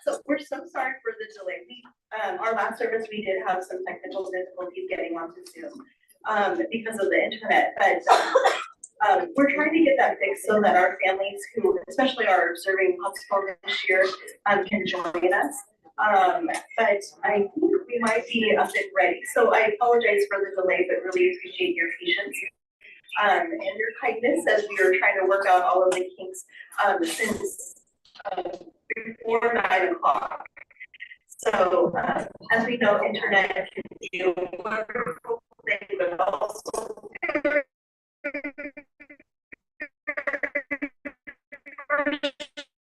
So we're so sorry for the delay. Our last service, we did have some technical difficulties getting onto Zoom because of the internet, but we're trying to get that fixed so that our families who, especially our observing Hatsubon this year, can join us. But I think we might be up and ready. So I apologize for the delay, but really appreciate your patience and your kindness as we were trying to work out all of the kinks since before 9 o'clock. So as we know, internet can be a wonderful thing, but also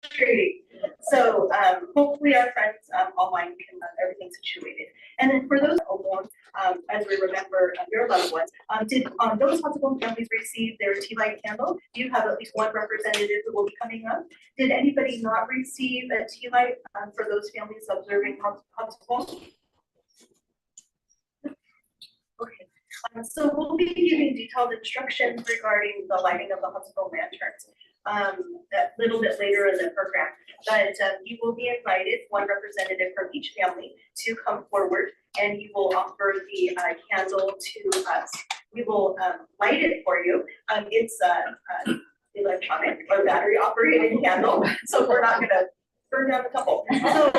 frustrating. So hopefully our friends online can have everything situated. And then for those Obon, as we remember your loved ones, did those Hatsubon families receive their tea light candle? Do you have at least one representative who will be coming up? Did anybody not receive a tea light for those families observing Hatsubon? Okay. So we'll be giving detailed instructions regarding the lighting of the Hatsubon lanterns a little bit later in the program. But you will be invited, one representative from each family, to come forward, and you will offer the candle to us. We will light it for you. It's electronic or battery operated candle, so we're not gonna burn down the couple. So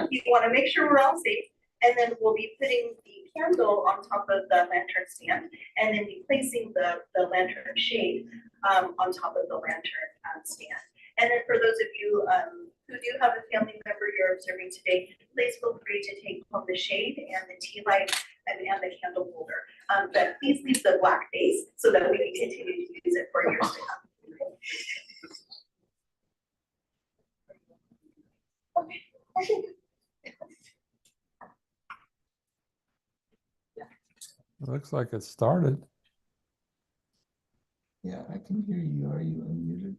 you wanna make sure we're all safe. And then we'll be putting the candle on top of the lantern stand, and then be placing the lantern shade on top of the lantern stand. And then for those of you who do have a family member you're observing today, please feel free to take home the shade and the tea light and the candle holder. But please leave the black base so that we can continue to use it for years to come. Okay. Looks like it started. Yeah, I can hear you. Are you unmuted?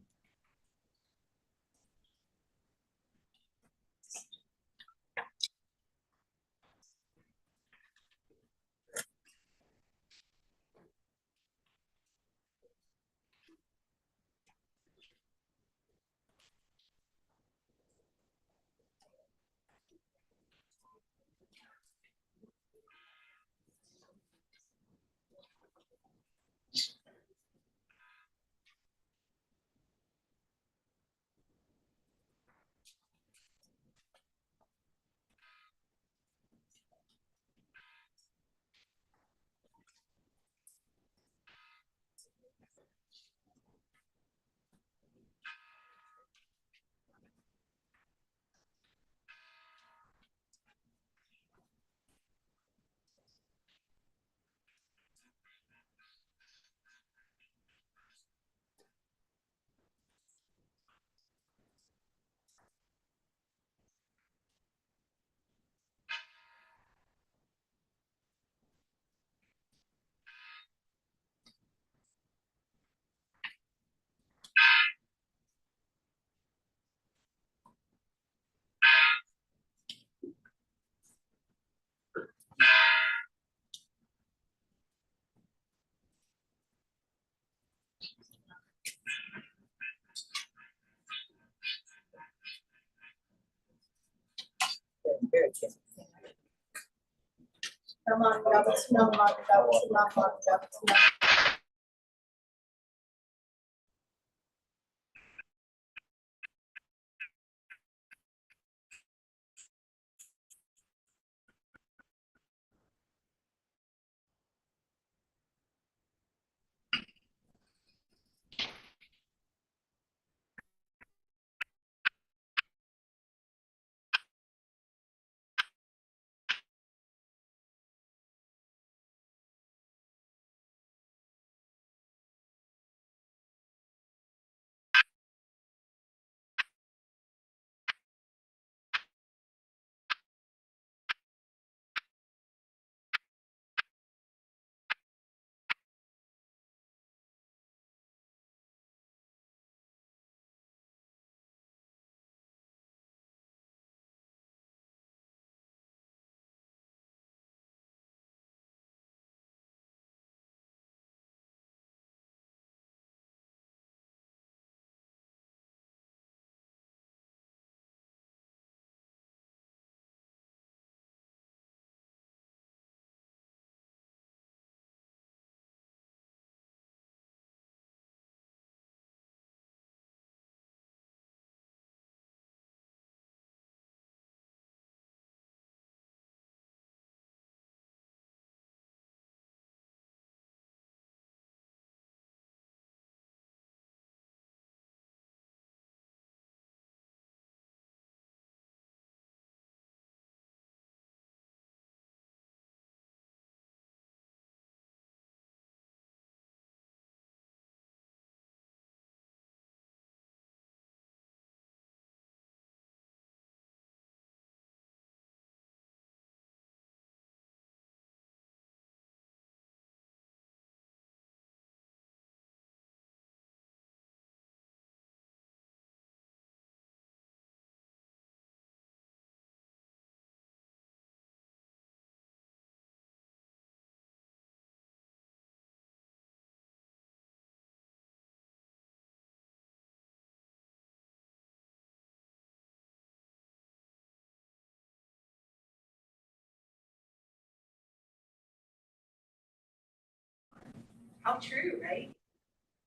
How true, right?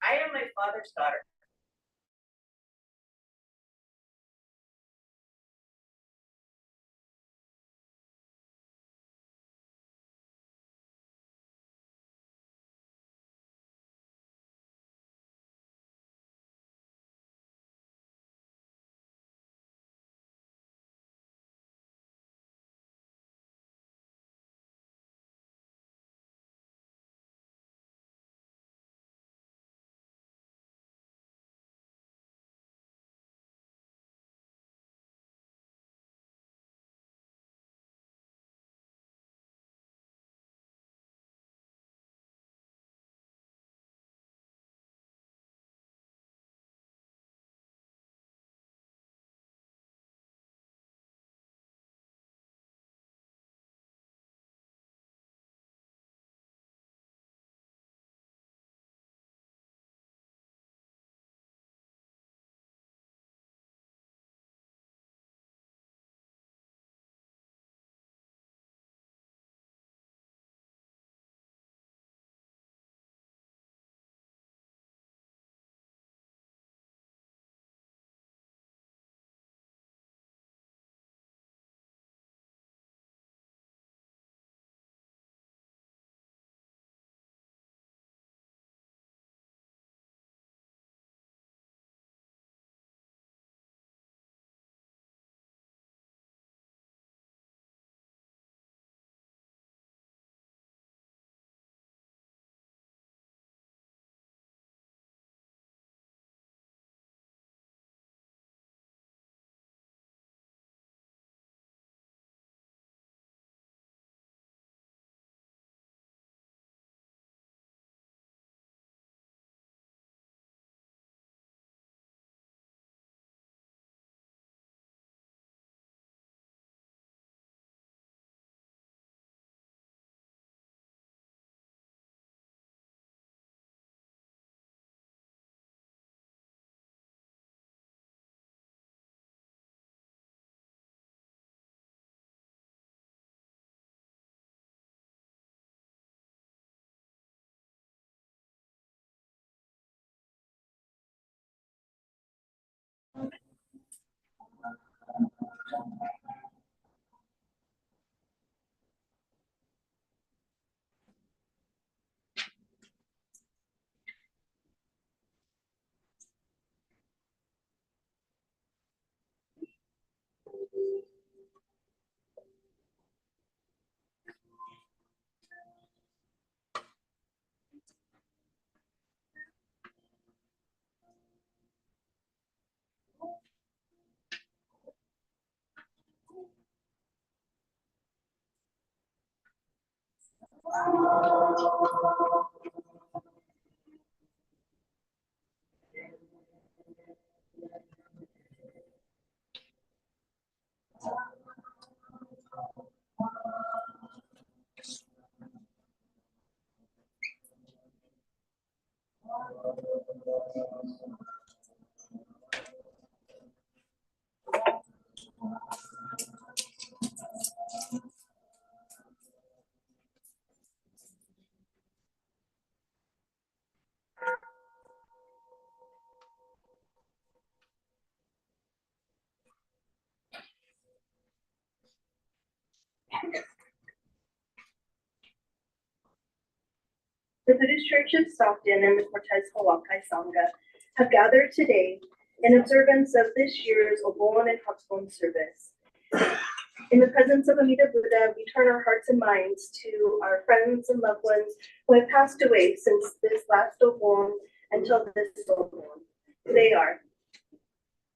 I am my father's daughter. The Buddhist Church of Stockton and the Cortez Hawakai Sangha have gathered today in observance of this year's Obon and Hatsubon service. In the presence of Amida Buddha, we turn our hearts and minds to our friends and loved ones who have passed away since this last Obon until this Obon. They are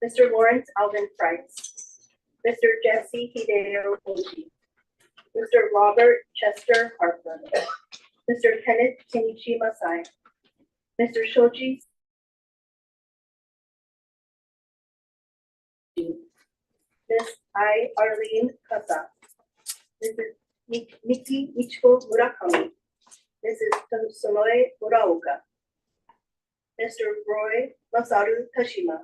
Mr. Lawrence Alvin Price, Mr. Jesse Hideo Oji, Mr. Robert Chester Harper, Mr. Kenneth Kenichi Masai, Mr. Shoji, Ms. I. Arlene Kasa, Mrs. Miki Ichiko Murakami, Mrs. Sonoe Muraoka, Mr. Roy Masaru Tashima,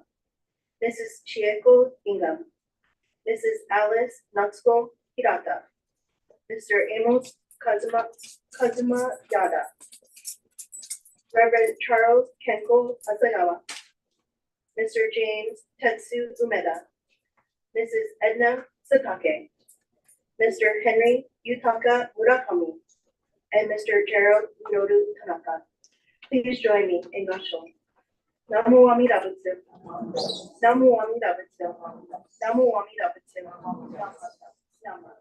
Mrs. Chieko Ingham, Mrs. Alice Natsuko Hirata, Mr. Amos Kazuma Yada, Reverend Charles Kenko Asagawa, Mr. James Tetsu Umeda, Mrs. Edna Sakake, Mr. Henry Yutaka Murakami, and Mr. Gerald Noru Tanaka. Please join me in Gassho. Namu Amida Butsu. Namu Amida Butsu. Namu Amida Butsu. Namada.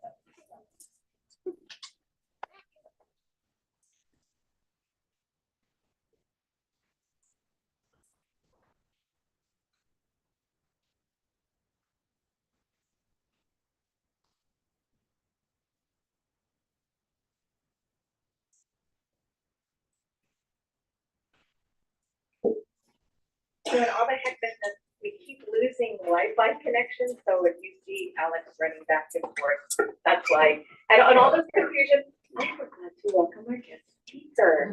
Doing all the heck that we keep losing Wi-Fi connections, so if you see Alex running back and forth, that's why. And all this confusion, I forgot to welcome our guest speaker.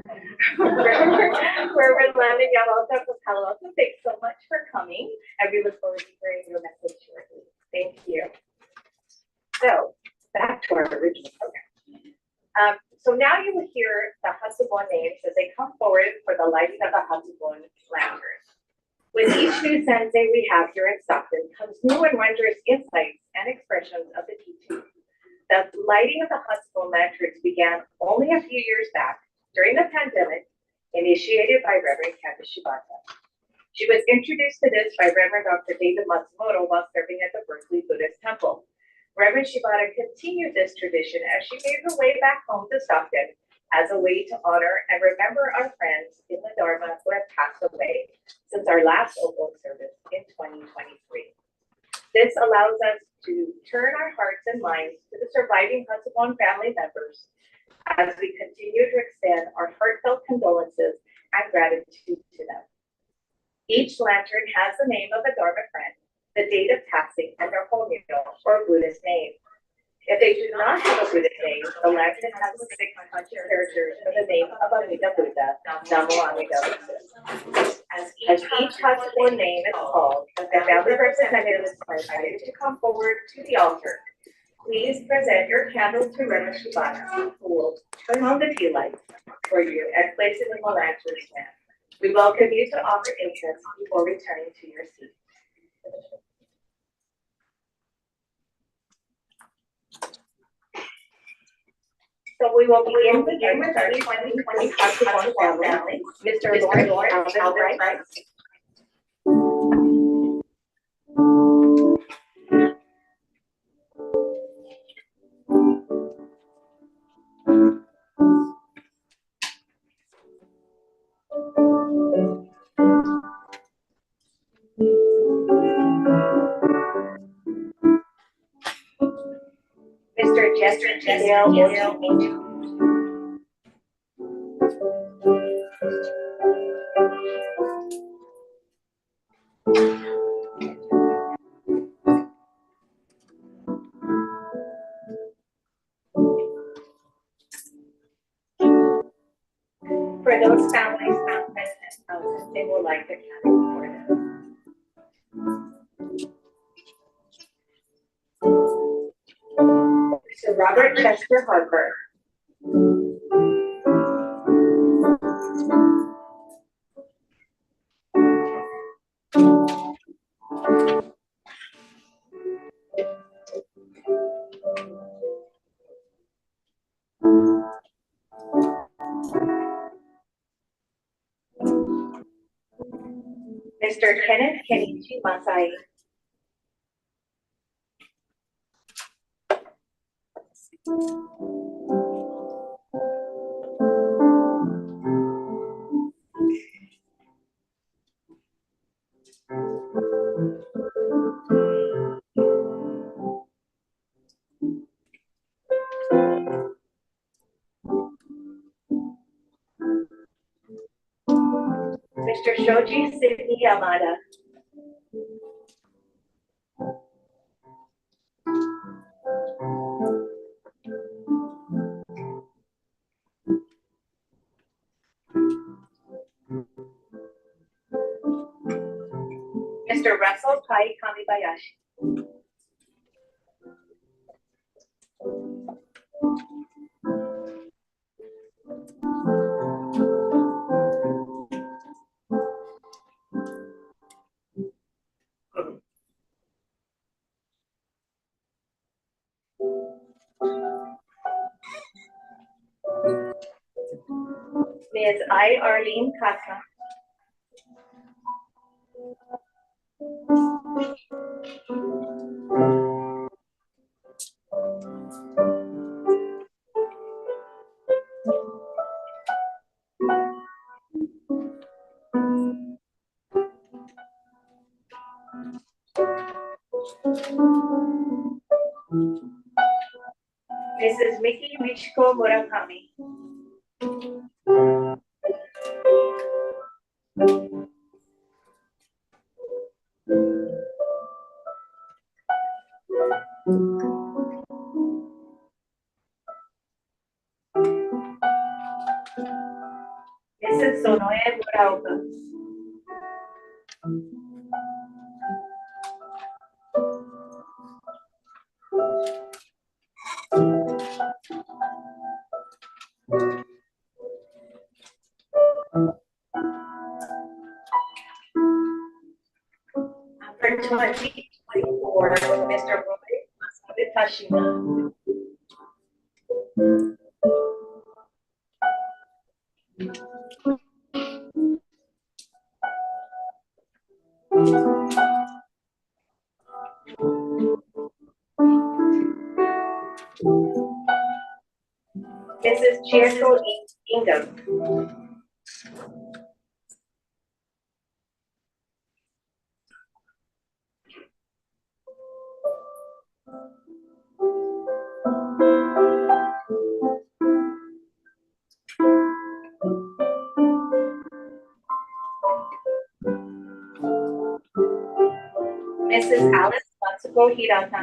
Reverend Landon Yamamoto from Palo Alto, thanks so much for coming, and we look forward to hearing your message shortly. Thank you. So, back to our original program. So now you will hear the Hatsubon names as they come forward for the lighting of the Hatsubon lantern. With each new sensei we have here in Stockton comes new and wondrous insights and expressions of the teaching. The lighting of the Hatsubon lanterns began only a few years back during the pandemic, initiated by Reverend Candace Shibata. She was introduced to this by Reverend Dr. David Matsumoto while serving at the Berkeley Buddhist Temple. Reverend Shibata continued this tradition as she made her way back home to Stockton as a way to honor and remember our friends in the Dharma who have passed away since our last Obon service in 2023. This allows us to turn our hearts and minds to the surviving Hatsubon family members as we continue to extend our heartfelt condolences and gratitude to them. Each lantern has the name of a Dharma friend, the date of passing, and their Honyo or Buddhist name. If they do not have a Buddhist name, the lantern has the 6 conscious characters for the name of Amida Buddha, Namo Amida Buddha. As each Hatsubon name is called, the family representatives are invited to come forward to the altar. Please present your candle to Reverend Shibata, who will turn on the tea light for you and place it in the lantern stand. We welcome you to offer incense before returning to your seat. So we will begin with our 2020 Hatsubon family, Mr. Lawrence Albright. Mr. Jester Dale. For those families not present, they will like the candle for them. Mr. Robert Chester Harper. Mr. Kenneth Kenichi Masai. Mr. Shoji Sidney Yamada. Mr. Russell Tai Kamibayashi. Ms. I. Arlene Casa. Mrs. Mickey Michiko Murakami. Mrs. Sonoe Muraoka. For 2024, Mr. Roy Tashima. Mrs. Chierko Ingham. Mrs. Alice Matsuko Hirata.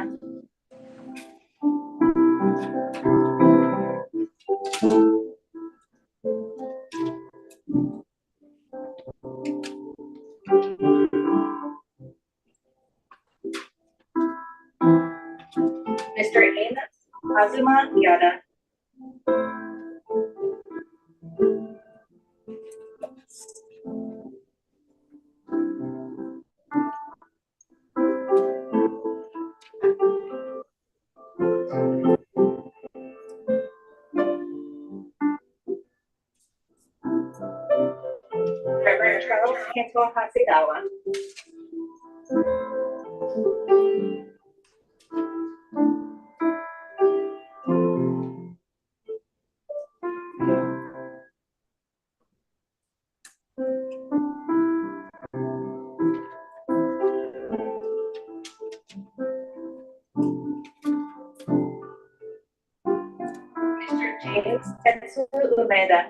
Mr. Amos Azuma Yada. Reverend Charles Kenko Hasegawa. Mr. James Tetsu Umeda.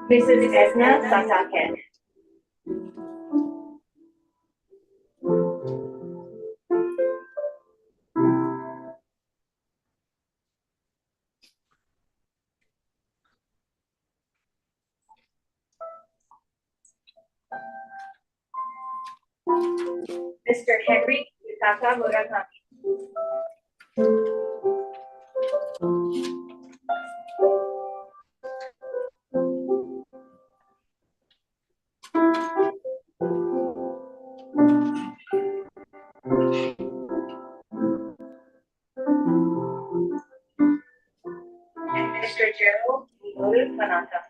Mrs. Edna Satake. Mr. Henry Yutaka Murakami. And Mr. Gerald Minoru Tanaka.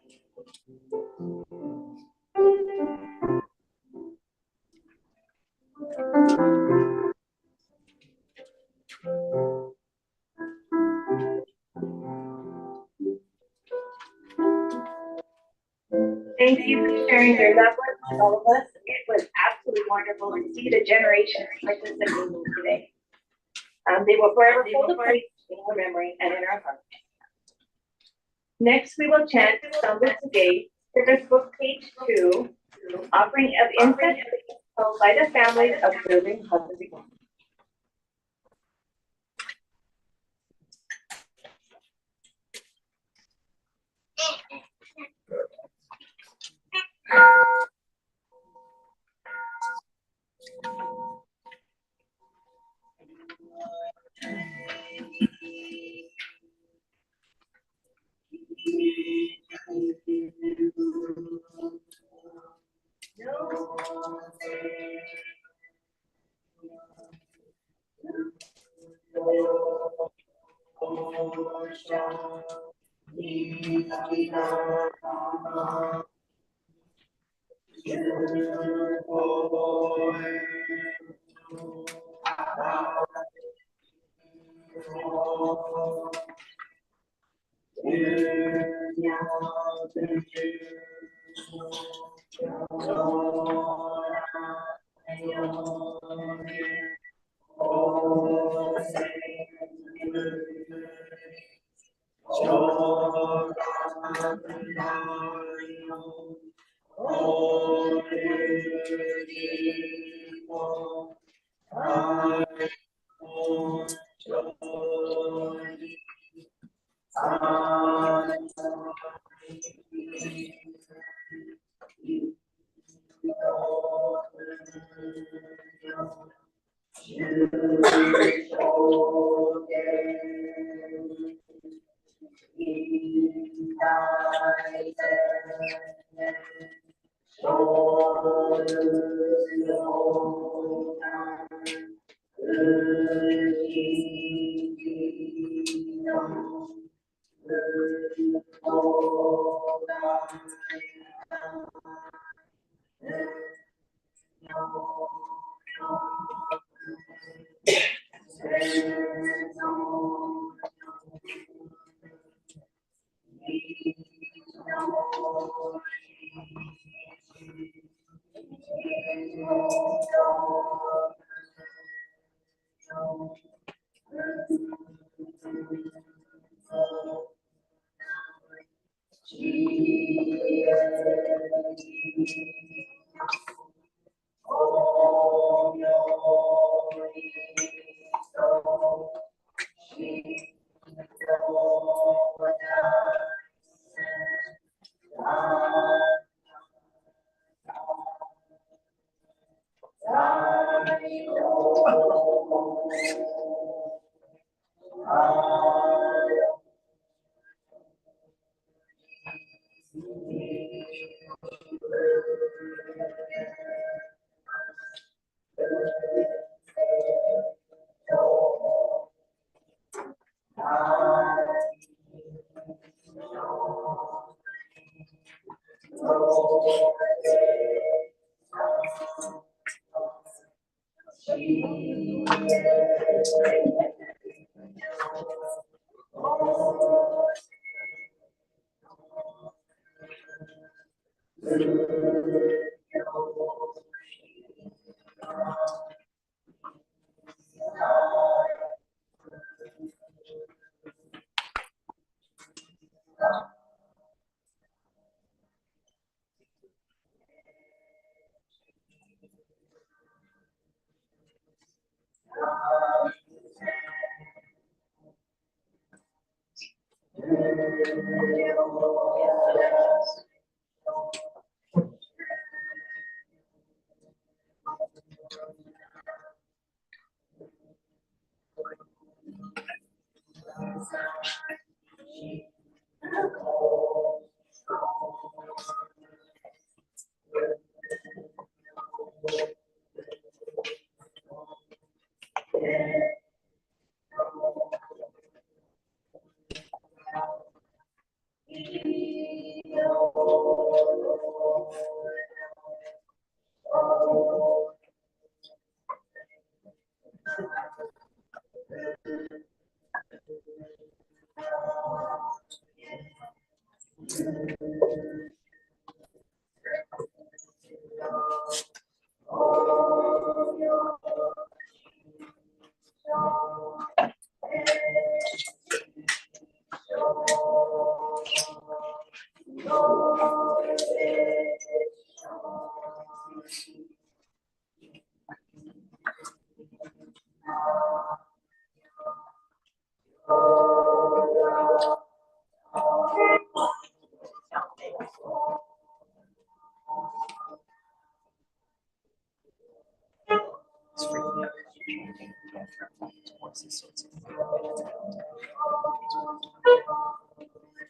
Thank you for sharing your love with all of us. It was absolutely wonderful to see the generations participating today. They will forever hold a place in our memory and in our hearts. Next, we will chant Samba Today, Service Book page 2, offering of incense held by the families observing Hatsubon.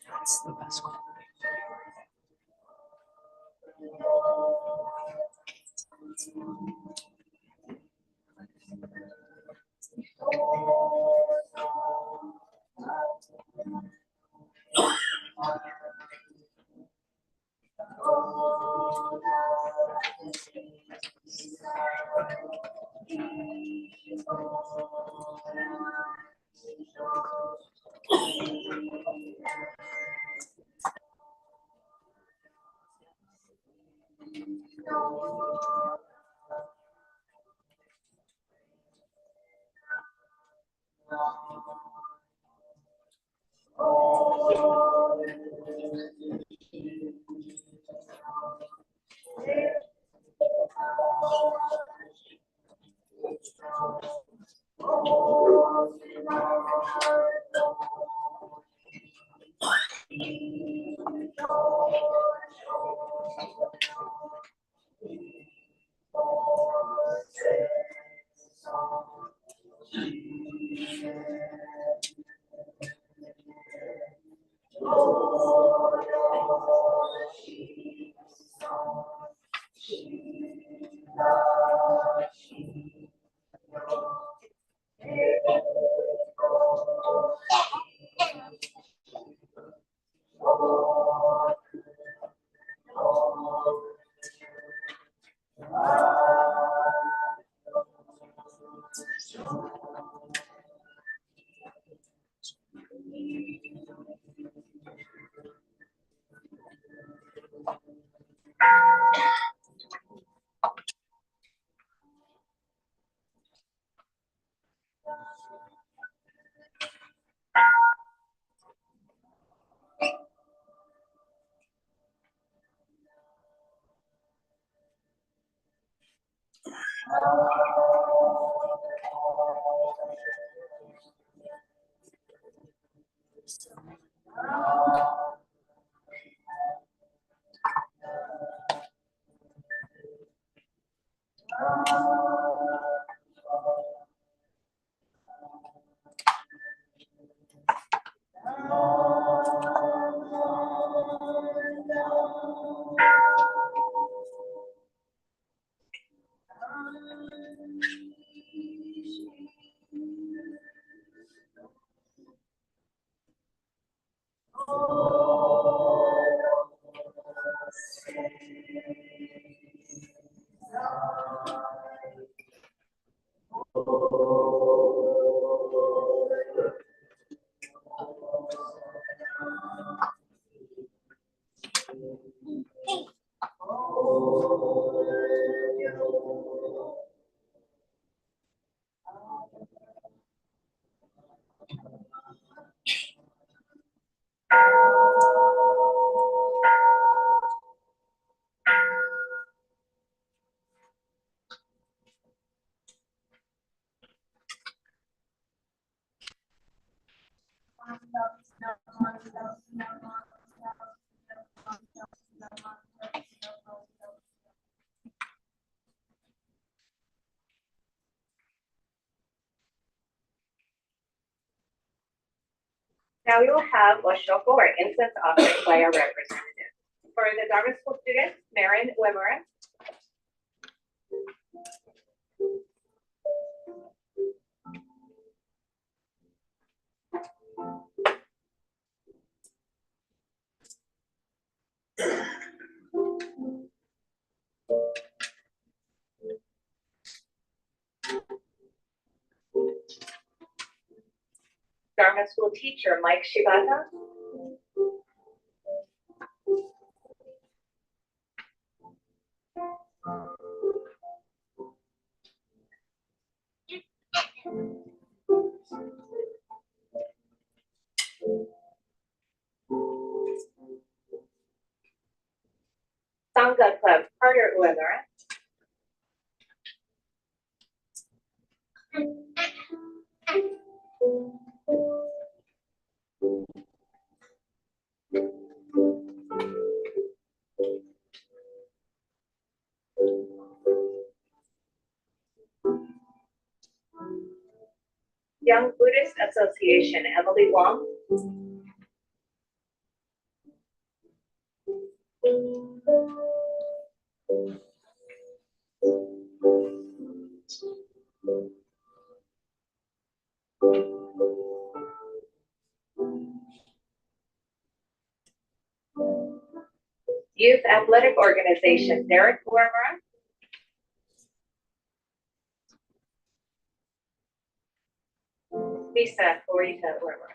That's the best one. Now we will have a shoko or incense offering by our representative. For the Dharma School students, Marin Wimura. Dharma School teacher, Mike Shibata. Sangha Club, Carter Uemura. Young Buddhist Association, Emily Wong. Youth Athletic Organization, Derek Uemura. Lisa Florita Wimmer.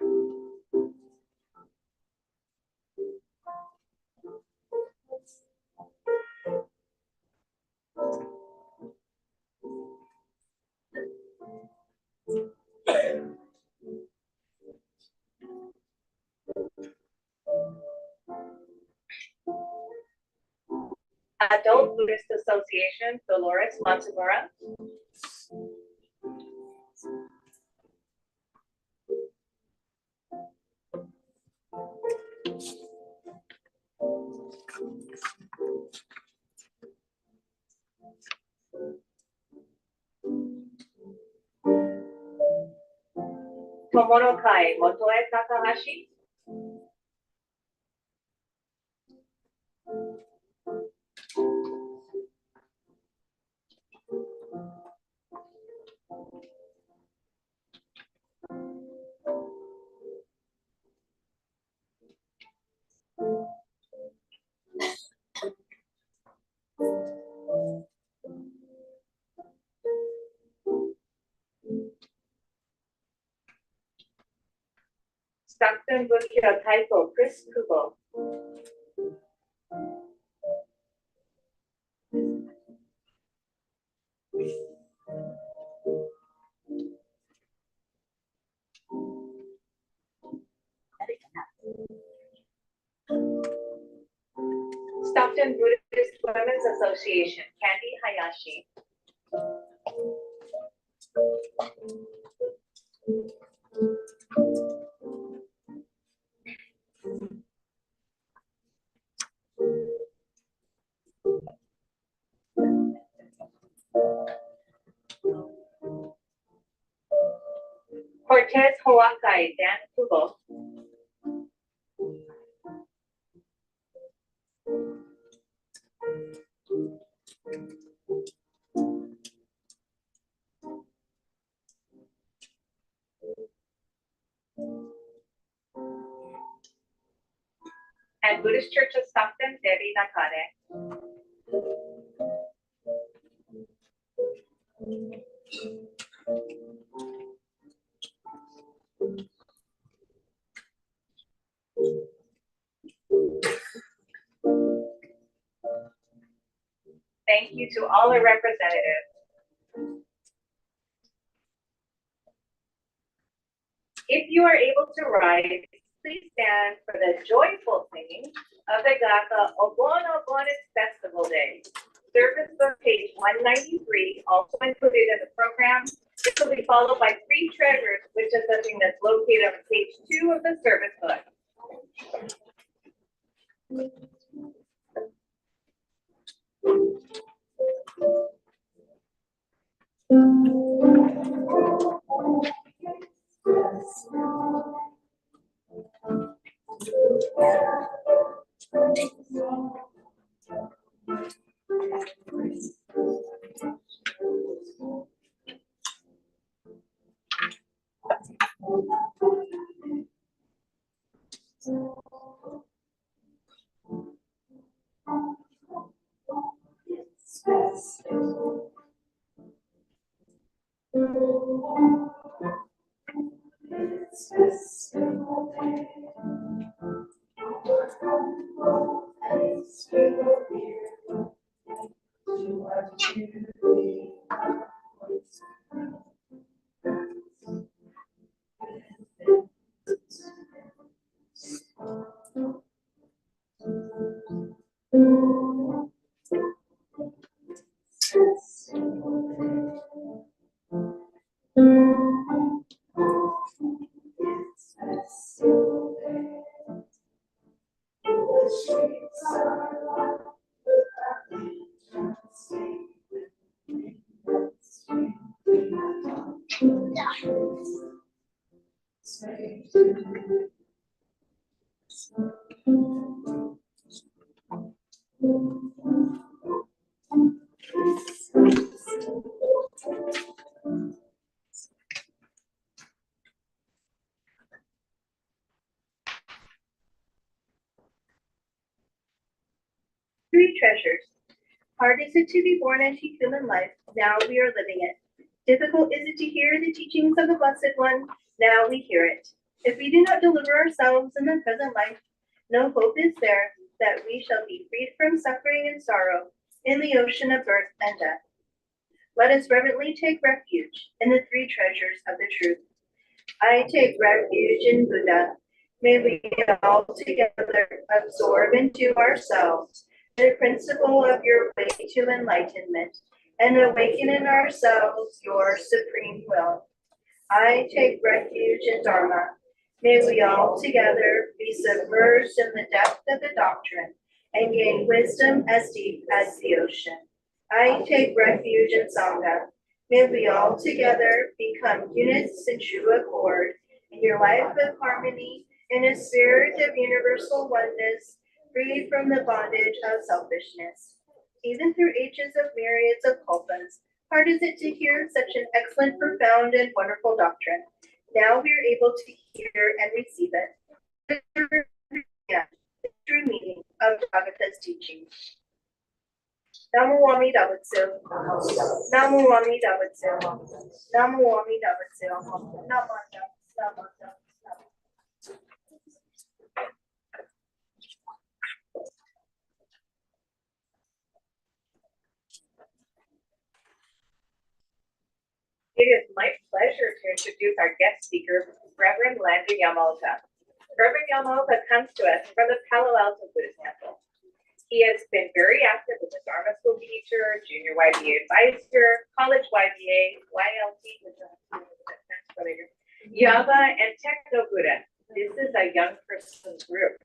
Adult Buddhist Association, Dolores Matsumura. Tomono Kai Motoe Takahashi. Stockton Bukira Taiko Chris Kubo. Stockton Buddhist Women's Association, Candy Hayashi. Cortez Hawakai, Dan Kubo. And Buddhist Church of Stockton, Debbie Nakare. Thank you to all our representatives. If you are able to rise, please stand for the joyful singing of the Gaka Obon Obon Festival Day. Service book page 193, also included in the program. This will be followed by 3 treasures, which is something that's located on page 2 of the service book. Three treasures. Hard is it to be born into human life, now we are living it. Difficult is it to hear the teachings of the Blessed One, Now we hear it. If we do not deliver ourselves in the present life, no hope is there that we shall be freed from suffering and sorrow in the ocean of birth and death. Let us reverently take refuge in the three treasures of the truth. I take refuge in Buddha. May we all together absorb into ourselves the principle of your way to enlightenment and awaken in ourselves your supreme will. I take refuge in Dharma. May we all together be submerged in the depth of the doctrine and gain wisdom as deep as the ocean. I take refuge in Sangha. May we all together become units in true accord in your life of harmony in a spirit of universal oneness, free from the bondage of selfishness. Even through ages of myriads of kalpas, hard is it to hear such an excellent, profound, and wonderful doctrine. Now we are able to hear and receive it. The true meaning of Bhagavata's teaching. Namo Amida Butsu. Namo Amida Butsu. Namo Amida Butsu. Namanda. It is my pleasure to introduce our guest speaker, Reverend Landry Yamaoka. Reverend Yamaoka comes to us from the Palo Alto Buddhist Temple. He has been very active as a Dharma school teacher, junior YBA advisor, college YBA, YLT, Yava, and Techno Buddha. This is a young person's group.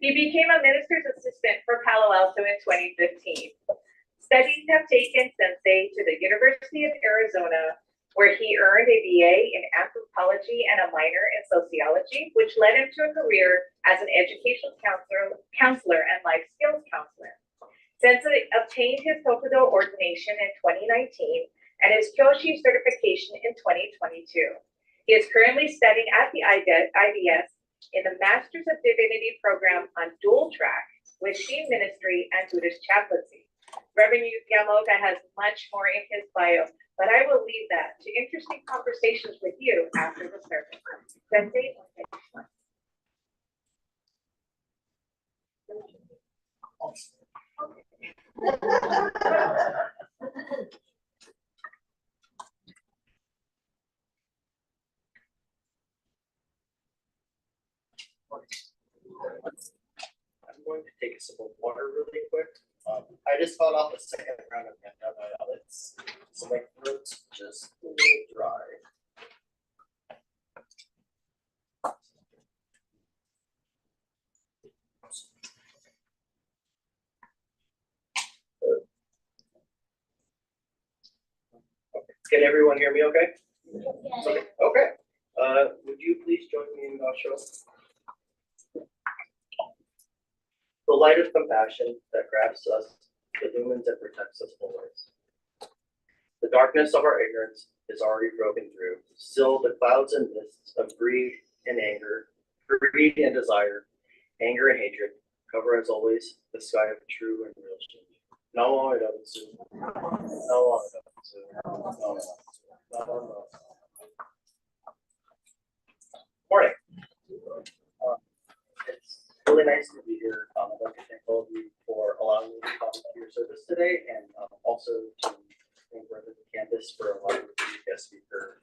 He became a minister's assistant for Palo Alto in 2015. Studies have taken Sensei to the University of Arizona, where he earned a BA in anthropology and a minor in sociology, which led him to a career as an educational counselor and life skills counselor. Sensei obtained his Tokudo ordination in 2019 and his Kyoshi certification in 2022. He is currently studying at the IBS in the Masters of Divinity program on dual track with Shin Ministry and Buddhist chaplaincy. Reverend Yamaoka has much more in his bio, but I will leave that to interesting conversations with you after the service. Sensei, I'm going to take a sip of water really quick. I just fought off the second round of antibiotics, so my throat's just a little dry. Okay. Can everyone hear me okay? Yes. Okay. Would you please join me in Gassho? The light of compassion that grasps us, illumines and protects us always. The darkness of our ignorance is already broken through. Still, the clouds and mists of greed and anger, greed and desire, anger and hatred, cover as always the sky of true and real change. Namo Amida-butsu. Namo Amida-butsu. Morning. It's really nice to be here. I'd like to thank all of you for allowing me to come to your service today, and also to thank Reverend Candace for allowing me to be a guest speaker.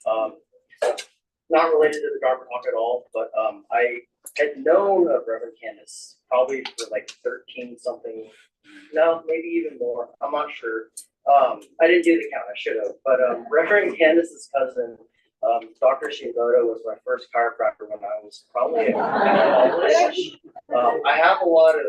Not related to the Dharma talk at all, but I had known of Reverend Candace probably for like 13 something, no, maybe even more. I'm not sure. I didn't do the count, I should have. But Reverend Candace's cousin, Dr. Shimoto, was my first chiropractor when I was probably in college. I have a lot of,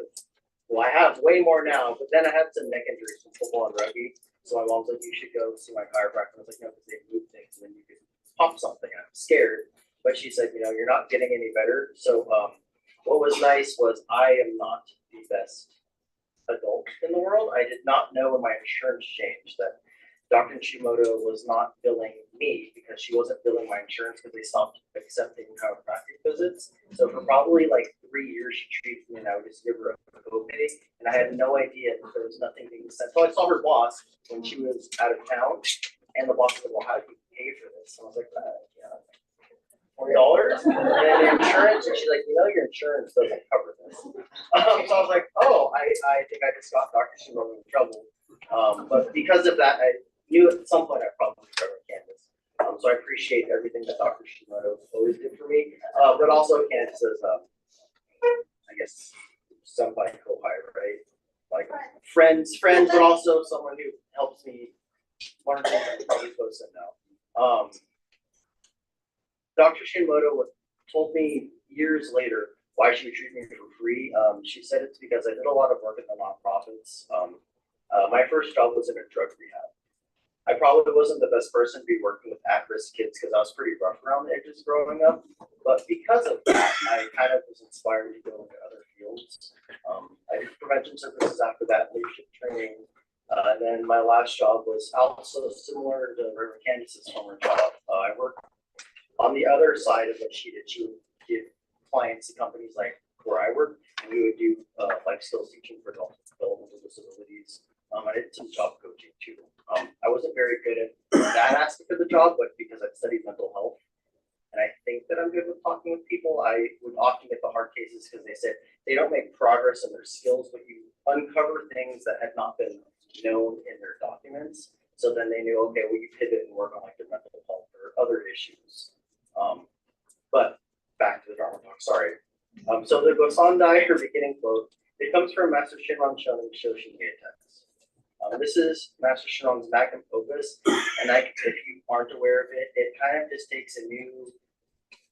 well, I have way more now, but then I had some neck injuries from football and rugby. So my mom's like, you should go see my chiropractor. I was like, no, because they move things and then you can pop something. I'm scared. But she said, you know, you're not getting any better. So what was nice was I am not the best adult in the world. I did not know when my insurance changed that Dr. Shimoto was not billing me because she wasn't billing my insurance because they stopped accepting chiropractic visits. So for probably like 3 years, she treated me and I would just give her a copay. And I had no idea that there was nothing being sent. So I saw her boss when she was out of town, and the boss was like, well, how do you pay for this? And I was like, yeah. $20. And then the insurance, and she's like, your insurance doesn't cover this. So I was like, oh, I think I just got Dr. Shimon in trouble. But because of that, I knew at some point I probably would cover Candace. So I appreciate everything that Dr. Shimon always did for me. But also Candace is, I guess, somebody co-hire, right? Like friends, but also someone who helps me learn things I'm probably supposed to know. Dr. Shinmoto told me years later why she would treat me for free. She said it's because I did a lot of work in the nonprofits. My first job was in a drug rehab. I probably wasn't the best person to be working with at-risk kids because I was pretty rough around the edges growing up. But because of that, I kind of was inspired to go into other fields. I did prevention services after that, leadership training. And then my last job was also similar to Reverend Candace's former job. I worked on the other side of what she did. She would give clients to companies like where I work, and we would do life skills teaching for adults with developmental disabilities. I did some job coaching too. I wasn't very good at that aspect of the job, but because I've studied mental health, and I think that I'm good with talking with people, I would often get the hard cases because they said they don't make progress in their skills, but you uncover things that had not been known in their documents. So then they knew, okay, well, you pivot and work on like their mental health or other issues. But back to the Dharma talk, sorry. So the Gosandai, her beginning quote, it comes from Master Shinran Shonin Shoshin text. This is Master Shinran's magnum opus, and if you aren't aware of it, it kind of just takes a new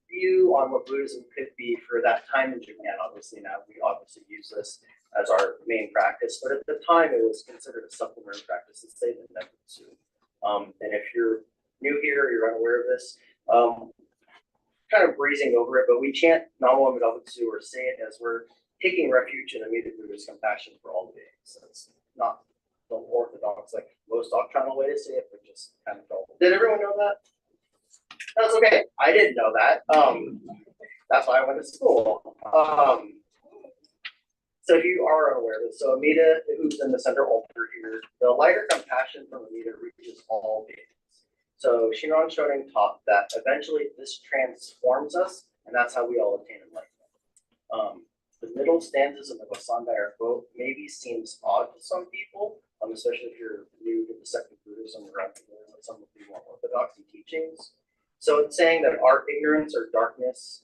view on what Buddhism could be for that time in Japan. Obviously now we obviously use this as our main practice, but at the time it was considered a supplementary practice to say the Nebutsu. And if you're new here, or you're unaware of this, kind of breezing over it, but we chant Namo Amidabutsu or say it as we're taking refuge in Amida Buddha's compassion for all beings. So it's not the orthodox, like most doctrinal way to say it, but just kind of felt. Did everyone know that? That's okay. I didn't know that. That's why I went to school. So if you are unaware of this, so Amida, who's in the center altar here, the lighter compassion from Amida reaches all beings. So Shinran Shonin taught that eventually this transforms us, and that's how we all attain enlightenment. The middle stanzas in the Gosandai quote maybe seems odd to some people, especially if you're new to the second Buddhism or unfamiliar with some of the more orthodox teachings. So it's saying that our ignorance or darkness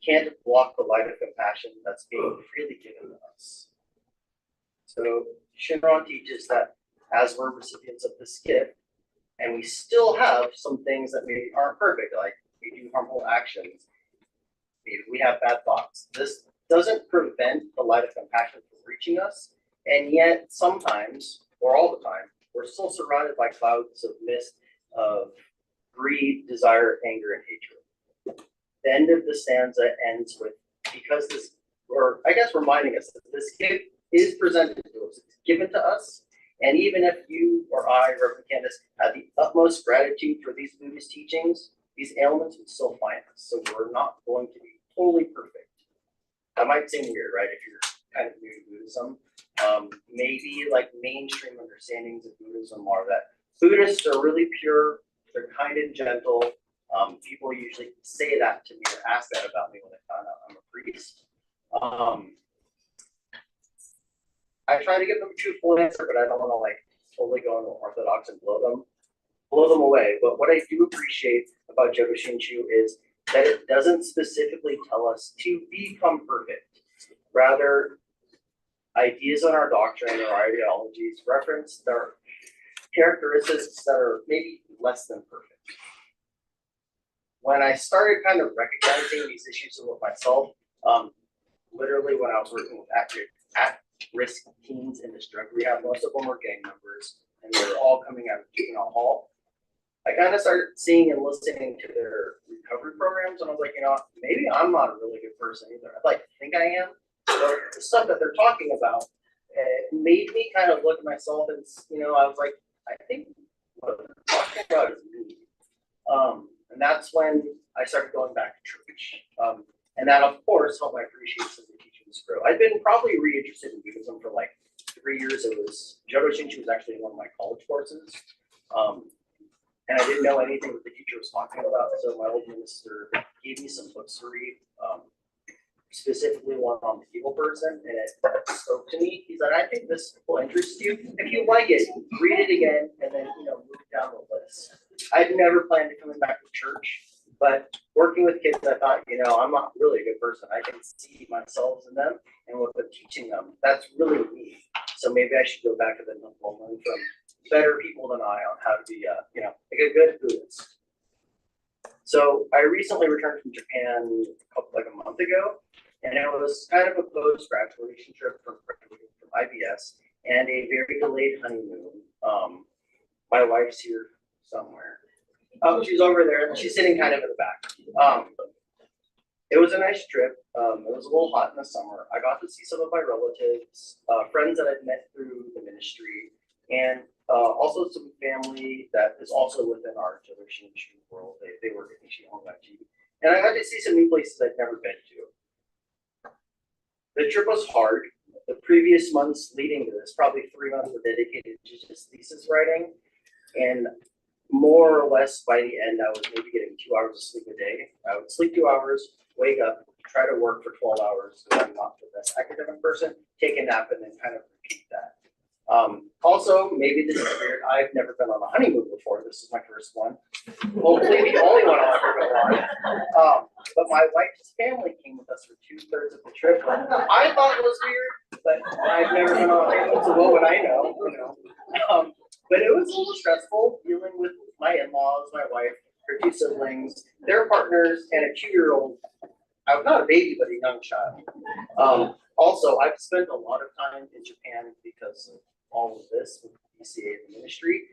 can't block the light of compassion that's being freely given to us. So Shinran teaches that as we're recipients of this gift, and we still have some things that maybe aren't perfect, like we do harmful actions, maybe we have bad thoughts. This doesn't prevent the light of compassion from reaching us, and yet sometimes, or all the time, we're still surrounded by clouds of mist of greed, desire, anger, and hatred. The end of the stanza ends with, because this, or I guess reminding us that this gift is presented to us, it's given to us, and even if you or I, Reverend Candace, had the utmost gratitude for these Buddhist teachings, these ailments would still find us. So we're not going to be totally perfect. That might seem weird, right? If you're kind of new to Buddhism, maybe like mainstream understandings of Buddhism are that Buddhists are really pure, they're kind and gentle. People usually say that to me or ask that about me when they find out I'm a priest. I try to give them a truthful answer, but I don't want to like totally go into orthodox and blow them away. But what I do appreciate about Jodo Shinshu is that it doesn't specifically tell us to become perfect. Rather, ideas on our doctrine or ideologies reference their characteristics that are maybe less than perfect. When I started kind of recognizing these issues with myself, literally when I was working with at-risk teens in this drug rehab, most of them were gang members, and they were all coming out of juvenile hall. I kind of started seeing and listening to their recovery programs, and I was like, maybe I'm not a really good person either. I'd like to think I am, but the stuff that they're talking about made me kind of look at myself and, I was like, I think what they're talking about is me. And that's when I started going back to church. And that, of course, helped my appreciation of the teachings grow. I'd been probably reinterested in Buddhism for like 3 years. Jodo Shinshu was actually one of my college courses. and I didn't know anything that the teacher was talking about, so my old minister gave me some books to read, specifically one on the evil person, and it spoke to me. He said, I think this will interest you. If you like it, read it again, and then, move down the list. I'd never planned to come back to church, but working with kids, I thought, I'm not really a good person. I can see myself in them and what I'm teaching them. That's really me. So maybe I should go back to the learn from better people than I on how to be, a good Buddhist. So I recently returned from Japan a month ago, and it was kind of a post-graduation trip from IBS and a very delayed honeymoon. My wife's here somewhere. Oh, she's over there. She's sitting kind of in the back. It was a nice trip. It was a little hot in the summer. I got to see some of my relatives, friends that I'd met through the ministry, and also some family that is also within our generation world. They work at Nishi. And I got to see some new places I'd never been to. The trip was hard. The previous months leading to this, probably 3 months, were dedicated to just thesis writing. And more or less by the end, I was maybe getting 2 hours of sleep a day. I would sleep 2 hours, wake up, try to work for 12 hours because I'm not the best academic person, take a nap, and then kind of repeat that. Also, maybe this is weird. I've never been on a honeymoon before. This is my first one. Hopefully the only one I'll ever go on. But my wife's family came with us for 2/3 of the trip. I thought it was weird, but I've never been on a honeymoon, so what would I know? But it was a little stressful dealing with my in-laws, my wife, her 2 siblings, their partners, and a 2-year-old. I was not a baby, but a young child. Also, I've spent a lot of time in Japan because of all of this with BCA and the ministry.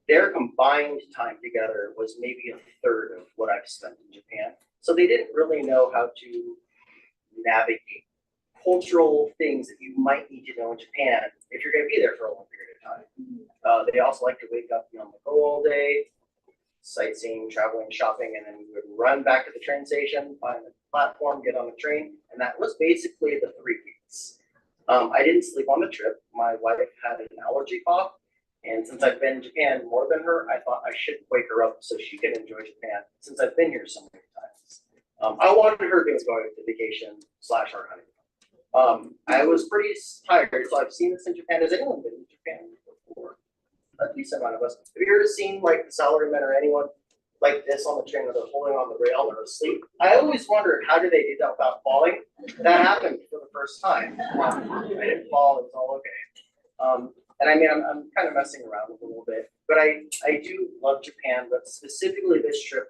Their combined time together was maybe 1/3 of what I've spent in Japan. So they didn't really know how to navigate cultural things that you might need to know in Japan if you're going to be there for a long period of time. They also like to wake up, on the go all day, sightseeing, traveling, shopping, and then we would run back to the train station, find the platform, get on the train, and that was basically the 3 weeks. I didn't sleep on the trip. My wife had an allergy cough, and since I've been in Japan more than her, I thought I should wake her up so she can enjoy Japan since I've been here so many times. I wanted her to go to vacation / our honeymoon. I was pretty tired, so I've seen this in Japan. Has anyone been in Japan before? A decent amount of us. Have you ever seen the salarymen or anyone like this on the train where they're holding on the rail or asleep? I always wondered, how do they do that without falling? That happened for the first time. I didn't fall, it was all okay. And I'm kind of messing around with a little bit, but I do love Japan, but specifically this trip,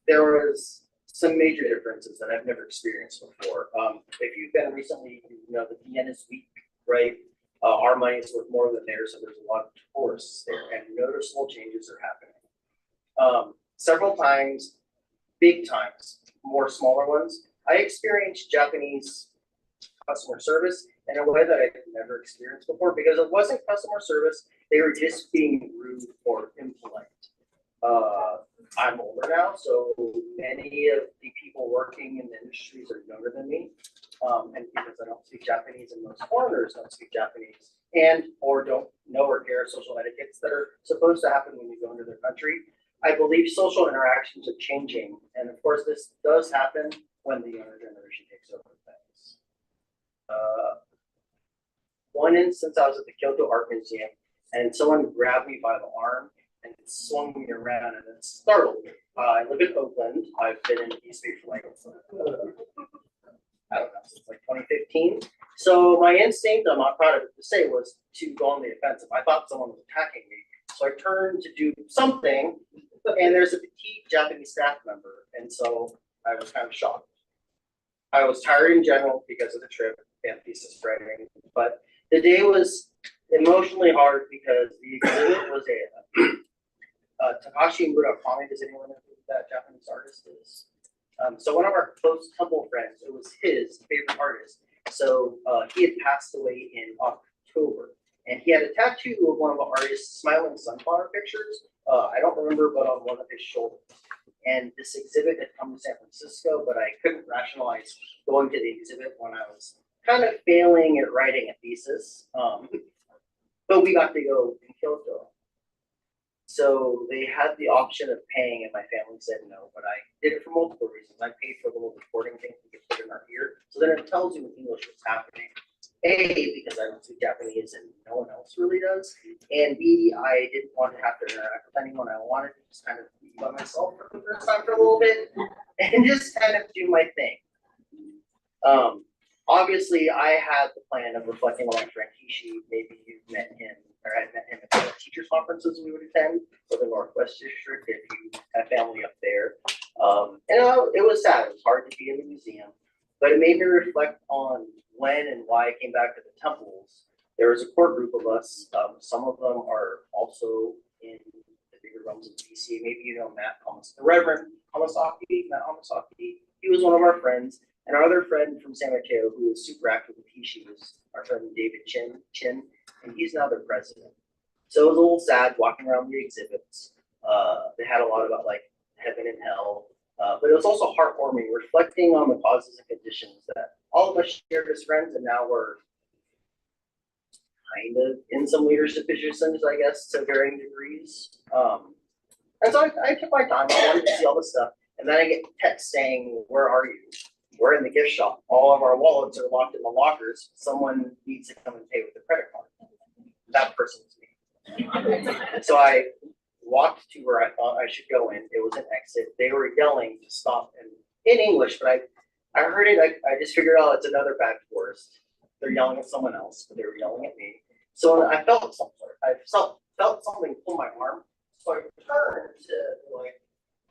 there was some major differences that I've never experienced before. If you've been recently, the yen is weak, right? Our money is worth more than theirs, so there's a lot of tourists there, and noticeable changes are happening. Several times, big times, more smaller ones, I experienced Japanese customer service in a way that I've never experienced before because it wasn't customer service, they were just being rude or impolite. I'm older now, so many of the people working in the industries are younger than me. And because I don't speak Japanese and most foreigners don't speak Japanese and or don't know or care social etiquettes that are supposed to happen when you go into their country, I believe social interactions are changing. And of course, this does happen when the younger generation takes over things. One instance, I was at the Kyoto Art Museum and someone grabbed me by the arm and it swung me around and it startled me. I live in Oakland. I've been in East Bay for I don't know, since 2015. So my instinct, I'm not proud of it to say, was to go on the offensive. I thought someone was attacking me. So I turned to do something and there's a petite Japanese staff member. And so I was kind of shocked. I was tired in general because of the trip and thesis writing, but the day was emotionally hard because the exhibit was Takashi Murakami. Does anyone know who that Japanese artist is? So one of our close Tumble friends, it was his favorite artist. So he had passed away in October, and he had a tattoo of one of the artist's smiling sunflower pictures. I don't remember, but on one of his shoulders. And this exhibit had come to San Francisco, but I couldn't rationalize going to the exhibit when I was kind of failing at writing a thesis. but we got to go in Kyoto. So they had the option of paying, and my family said no, but I did it for multiple reasons. I paid for the little recording thing to get put in our ear, so then it tells you in English what's happening. A, because I don't speak Japanese and no one else really does, and B, I didn't want to have to interact with anyone. I wanted to just kind of be by myself for the first time for a little bit and just kind of do my thing. Obviously, I had the plan of reflecting on my friend Kishi. Maybe you've met him, or I met him at the teachers' conferences we would attend for the Northwest District if you have family up there. It was sad. It was hard to be in the museum, but it made me reflect on when and why I came back to the temples. There was a core group of us. Some of them are also in the bigger realms of DC. Maybe you know Matt Thomas, the Reverend Matt Hamasaki. He was one of our friends. And our other friend from San Mateo, who was super active with Kishi, was our friend David Chin, and he's now their president. So it was a little sad walking around the exhibits. They had a lot about like heaven and hell, but it was also heartwarming, reflecting on the causes and conditions that all of us shared as friends, and now we're kind of in some leadership positions, I guess, to varying degrees. And so I took my time. I wanted to see all this stuff, and then I get text saying, "Where are you?" We're in the gift shop. All of our wallets are locked in the lockers. Someone needs to come and pay with a credit card. That person was me. So I walked to where I thought I should go in. It was an exit. They were yelling to stop in English, but I heard it. I just figured, oh, it's another bad tourist. They're yelling at someone else, but they were yelling at me. So I felt something. I felt something pull my arm. So I turned to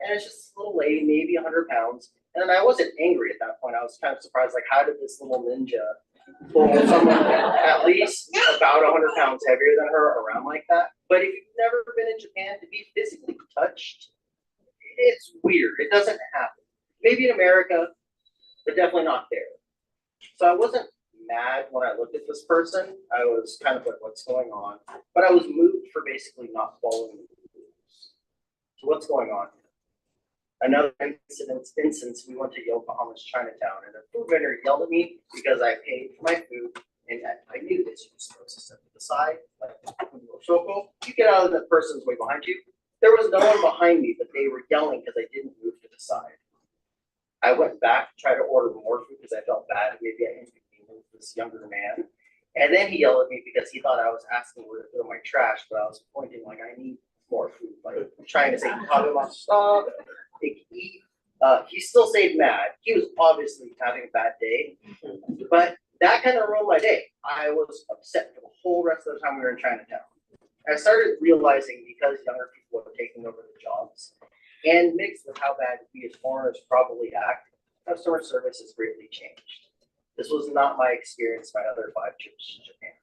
and it's just a little lady, maybe 100 pounds. And I wasn't angry at that point. I was kind of surprised, like, how did this little ninja pull someone at least about 100 pounds heavier than her around like that? But if you've never been in Japan, to be physically touched, it's weird. It doesn't happen. Maybe in America, but definitely not there. So I wasn't mad when I looked at this person. I was kind of like, what's going on? But I was moved for basically not following the rules. So what's going on here? Another instance, we went to Yokohama's Chinatown, and the food vendor yelled at me because I paid for my food, and I knew this. You're supposed to step to the side, like shoko. You get out of the person's way behind you. There was no one behind me, but they were yelling because I didn't move to the side. I went back to try to order more food because I felt bad. Maybe I inconvenienced this younger man, and then he yelled at me because he thought I was asking where to throw my trash, but I was pointing like I need more food, like I'm trying to say, stop. He still stayed mad. He was obviously having a bad day, but that kind of ruined my day. I was upset for the whole rest of the time we were in Chinatown. I started realizing because younger people are taking over the jobs, and mixed with how bad we as foreigners probably act, customer service has greatly changed. This was not my experience my other 5 trips to Japan.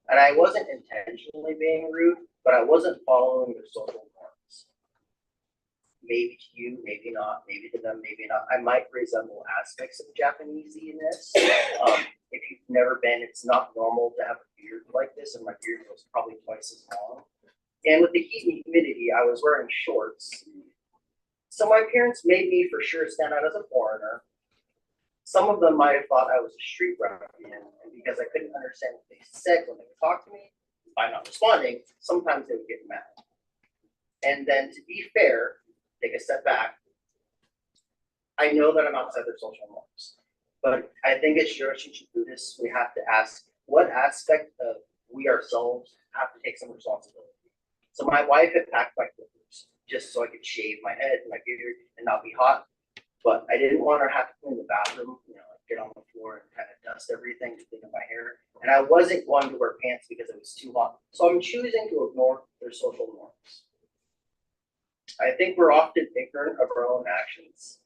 And I wasn't intentionally being rude, but I wasn't following their social norms. Maybe to you, maybe not, maybe to them, maybe not. I might resemble aspects of Japaneseiness. If you've never been, it's not normal to have a beard like this, and my beard was probably twice as long. And with the heat and humidity, I was wearing shorts. So my parents made me for sure stand out as a foreigner. Some of them might have thought I was a street ruffian, and because I couldn't understand what they said when they would talk to me, by not responding, sometimes they would get mad. And then to be fair, take a step back, I know that I'm outside their social norms, but I think as Yoroshinchi Buddhists, we have to ask what aspect of we ourselves have to take some responsibility. So my wife had packed my clippers just so I could shave my head and my beard and not be hot, but I didn't want her to have to clean the bathroom, like get on the floor and kind of dust everything to clean up my hair. And I wasn't going to wear pants because it was too hot. So I'm choosing to ignore their social norms. I think we're often ignorant of our own actions,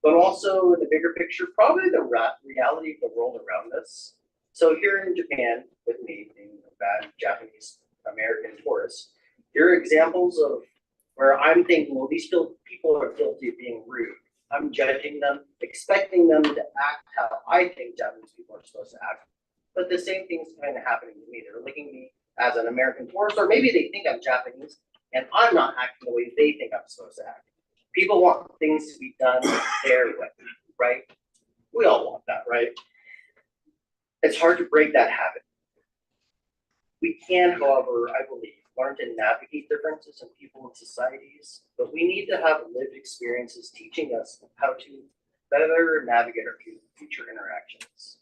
but also in the bigger picture, probably the reality of the world around us. So here in Japan, with me being a bad Japanese American tourist, here are examples of where I'm thinking, well, these people are guilty of being rude. I'm judging them, expecting them to act how I think Japanese people are supposed to act. But the same thing's kind of happening to me. They're looking at me as an American tourist, or maybe they think I'm Japanese, and I'm not acting the way they think I'm supposed to act. People want things to be done their way, right? We all want that, right? It's hard to break that habit. We can, however, I believe, learn to navigate differences in people and societies, but we need to have lived experiences teaching us how to better navigate our future interactions.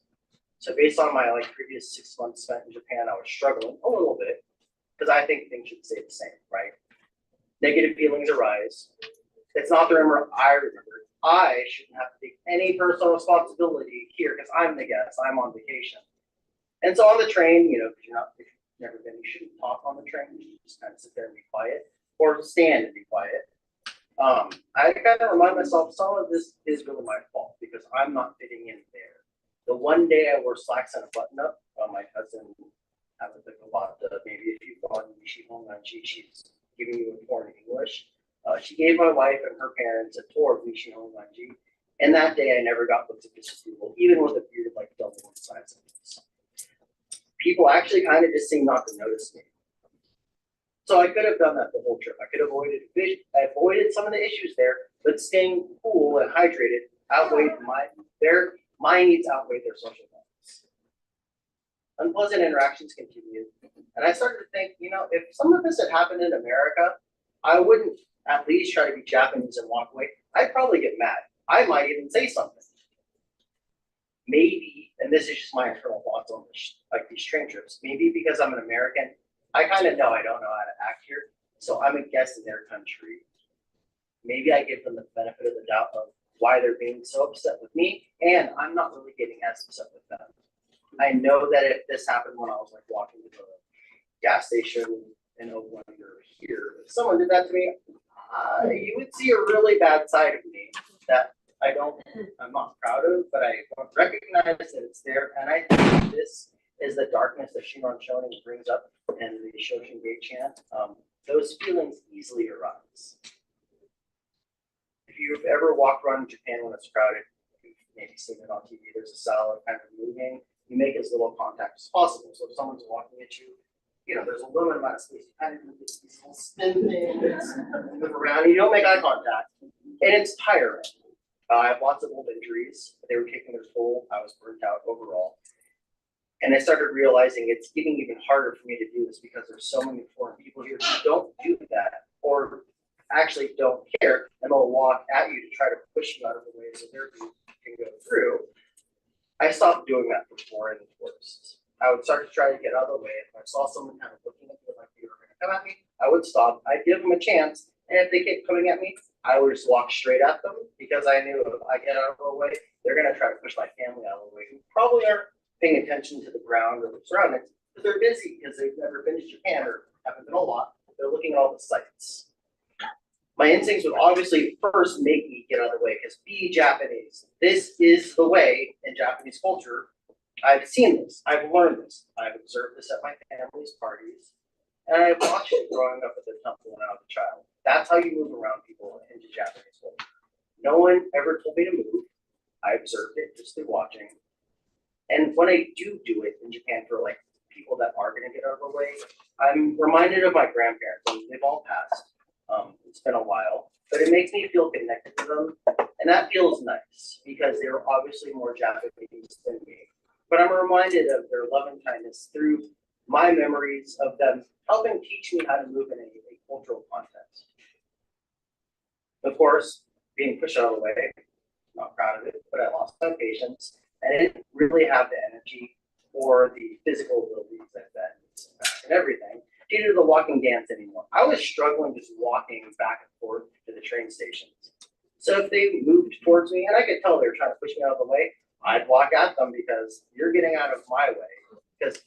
So based on my previous 6 months spent in Japan, I was struggling a little bit because I think things should stay the same, right? Negative feelings arise. It's not the remember I remember. I shouldn't have to take any personal responsibility here because I'm the guest. I'm on vacation. And so on the train, if you've never been, you shouldn't talk on the train. You should just kind of sit there and be quiet, or stand and be quiet. I kind of remind myself some of this is really my fault because I'm not fitting in there. The one day I wore slacks and a button up, my cousin happened to go out maybe if you've gone Nishihonganji, she's giving you a tour in English. She gave my wife and her parents a tour of Nishihonganji, and that day I never got looked at disapproval, even with a beard like double one size. People actually kind of just seem not to notice me. So I could have done that the whole trip. I could have avoided some of the issues there, but staying cool and hydrated outweighed my needs outweighed their social needs. Unpleasant interactions continued, and I started to think, if some of this had happened in America, I wouldn't at least try to be Japanese and walk away. I'd probably get mad. I might even say something. Maybe, and this is just my internal thoughts on this, these train trips, maybe because I'm an American, I kind of know I don't know how to act here, so I'm a guest in their country. Maybe I give them the benefit of the doubt of why they're being so upset with me, and I'm not really getting as upset with them. I know that if this happened when I was walking to the gas station in Obon or here, if someone did that to me, you would see a really bad side of me that I'm not proud of, but I recognize that it's there, and I think this is the darkness that Shinran Shonin brings up in the Shoshin Gate chant. Those feelings easily arise. If you've ever walked around Japan when it's crowded, you've maybe seen it on TV, there's a salad kind of moving, you make as little contact as possible. So if someone's walking at you, there's a limited amount of space, you kind of do these little spin things, move around, you don't make eye contact, and it's tiring. I have lots of old injuries. They were taking their toll. I was burnt out overall. And I started realizing it's getting even harder for me to do this because there's so many foreign people here who don't do that or actually don't care, and they'll walk at you to try to push you out of the way so their group can go through. I stopped doing that for foreign tourists. I would start to try to get out of the way. If I saw someone kind of looking at me like they were going to come at me, I would stop. I'd give them a chance, and if they kept coming at me, I would just walk straight at them because I knew if I get out of the way, they're going to try to push my family out of the way, who probably aren't paying attention to the ground or the surroundings because they're busy because they've never been to Japan or haven't been a lot. They're looking at all the sights. My instincts would obviously first make me get out of the way because be Japanese. This is the way in Japanese culture. I've seen this. I've learned this. I've observed this at my family's parties. And I've watched it growing up at the temple when I was a child. That's how you move around people into Japanese culture. No one ever told me to move. I observed it just through watching. And when I do it in Japan for people that are going to get out of the way, I'm reminded of my grandparents. And they've all passed. It's been a while, but it makes me feel connected to them, and that feels nice because they were obviously more Japanese than me. But I'm reminded of their love and kindness through my memories of them helping teach me how to move in a cultural context. Of course, being pushed out of the way, not proud of it, but I lost my patience, and I didn't really have the energy or the physical abilities and everything to do the walking dance anymore. I was struggling just walking back and forth to the train stations. So if they moved towards me, and I could tell they were trying to push me out of the way, I'd walk at them because you're getting out of my way. Because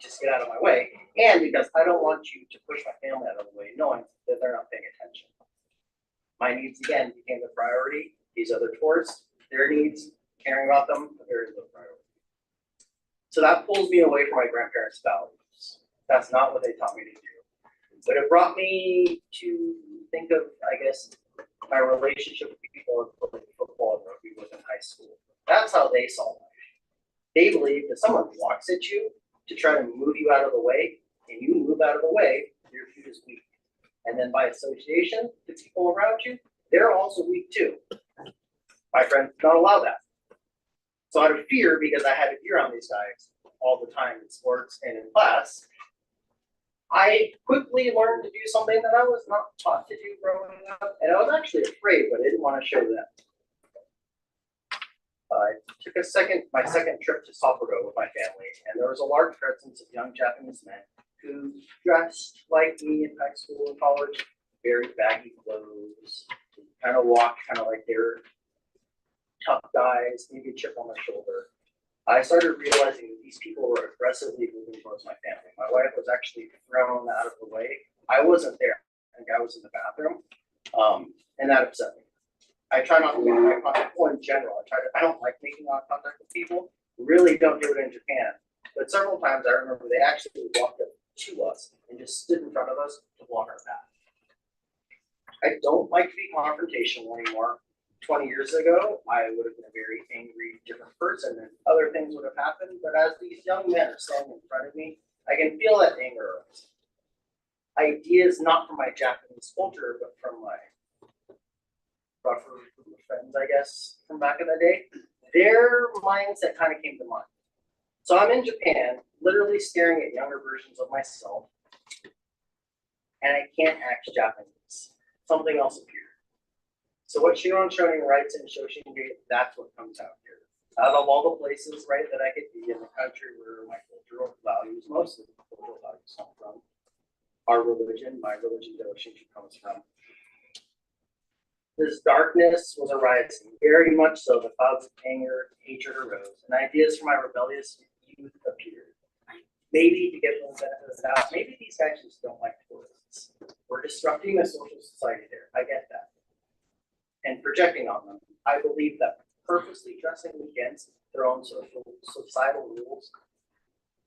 just get out of my way, and because I don't want you to push my family out of the way, knowing that they're not paying attention. My needs again became the priority. These other tourists, their needs, caring about them, a very low priority. So that pulls me away from my grandparents' values. That's not what they taught me to do. But it brought me to think of, I guess, my relationship with people who played football and rugby was in high school. That's how they saw life. They believe that someone walks at you to try to move you out of the way, and you move out of the way, your feet is weak. And then by association, the people around you, they're also weak too. My friends did not allow that. So out of fear, because I had to be around these guys all the time in sports and in class, I quickly learned to do something that I was not taught to do growing up, and I was actually afraid, but I didn't want to show them. I took my second trip to Sapporo with my family, and there was a large presence of young Japanese men who dressed like me in high school and college, very baggy clothes, kind of walked kind of like they're tough guys, maybe a chip on their shoulder. I started realizing that these people were aggressively moving towards my family. My wife was actually thrown out of the way. I wasn't there. I think I was in the bathroom, and that upset me. I try not to make eye contact. Well, in general, I don't like making eye contact with people. Really don't do it in Japan. But several times I remember they actually walked up to us and just stood in front of us to block our path. I don't like to be confrontational anymore. 20 years ago, I would have been a very angry, different person, and other things would have happened. But as these young men are standing in front of me, I can feel that anger arise. Ideas not from my Japanese culture, but from my rougher group of friends, I guess, from back in the day. Their mindset kind of came to mind. So I'm in Japan, literally staring at younger versions of myself, and I can't act Japanese. Something else appeared. So what Shiron Shonin writes in Shoshinji, that's what comes out here. Out of all the places, right, that I could be in the country where my cultural values, most of the cultural values come from, our religion, my religion, Shoshinji, comes from. This darkness was arising, very much so. The clouds of anger, hatred arose, and ideas for my rebellious youth appeared. Maybe to get the benefit of the doubt, maybe these guys just don't like tourists. We're disrupting the social society there. I get that. And projecting on them. I believe that purposely dressing against their own societal rules,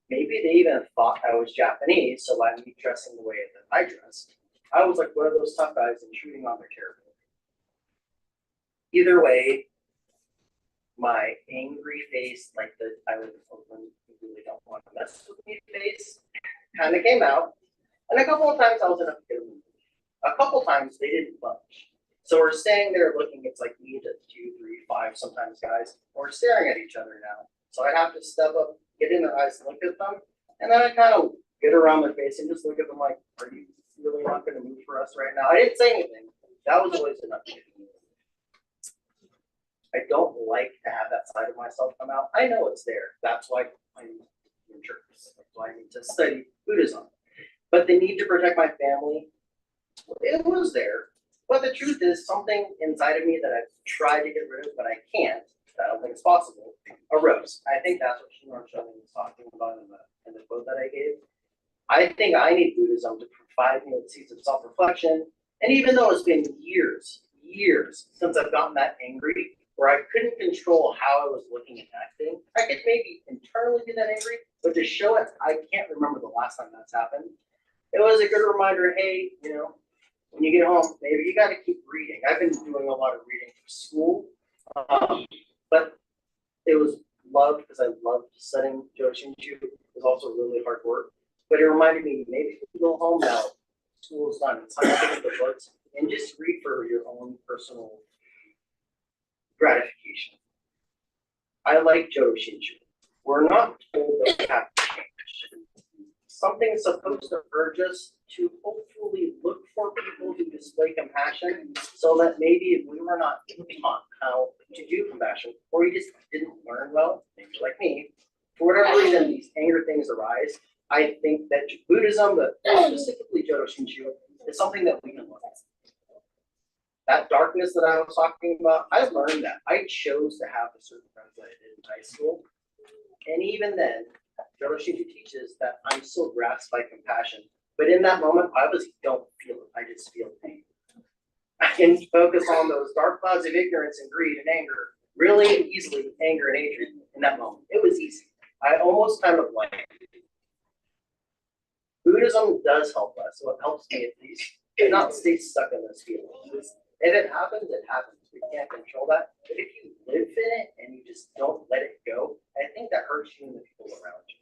maybe they even thought I was Japanese, so by me dressing the way that I dressed, I was like one of those tough guys intruding on their territory. Either way, my angry face, like I live in Oakland, you really don't want to mess with me face, kind of came out. And a couple of times I was in a good mood. A couple times they didn't budge. So we're standing there looking, it's like me to 2, 3, 5, sometimes guys. We're staring at each other now. So I have to step up, get in their eyes, and look at them. And then I kind of get around their face and just look at them like, are you really not going to move for us right now? I didn't say anything. That was always enough. I don't like to have that side of myself come out. I know it's there. That's why I'm in church. That's why I need to study Buddhism. But the need to protect my family, it was there. But the truth is, something inside of me that I've tried to get rid of, but I can't, I don't think it's possible, arose. I think that's what Shiron Shonin was talking about in the quote that I gave. I think I need Buddhism to provide me with seeds of self-reflection. And even though it's been years since I've gotten that angry, where I couldn't control how I was looking and acting, I could maybe internally be that angry, but to show it, I can't remember the last time that's happened. It was a good reminder, hey, when you get home, maybe you got to keep reading. I've been doing a lot of reading for school, but it was loved because I loved studying Joshinshu. It was also really hard work, but it reminded me, maybe if you go home now, school is done. It's time to pick up the books and just read for your own personal gratification. I like Joshinshu. We're not told that we have to change. Something's supposed to urge us to hopefully look for people who display compassion, so that maybe if we were not taught how to do compassion, or we just didn't learn well, maybe like me, for whatever reason these anger things arise, I think that Buddhism, but specifically Jodo Shinshu, is something that we can learn. That darkness that I was talking about, I learned that. I chose to have the certain friends that I did in high school. And even then, Jodo Shinshu teaches that I'm still grasped by compassion. But in that moment, I don't feel it. I just feel pain. I can focus on those dark clouds of ignorance and greed and anger really easily, anger and hatred in that moment. It was easy. I almost kind of like it. Buddhism does help us. So it helps me at least to not stay stuck in those feelings. If it happens, it happens. We can't control that. But if you live in it and you just don't let it go, I think that hurts you and the people around you.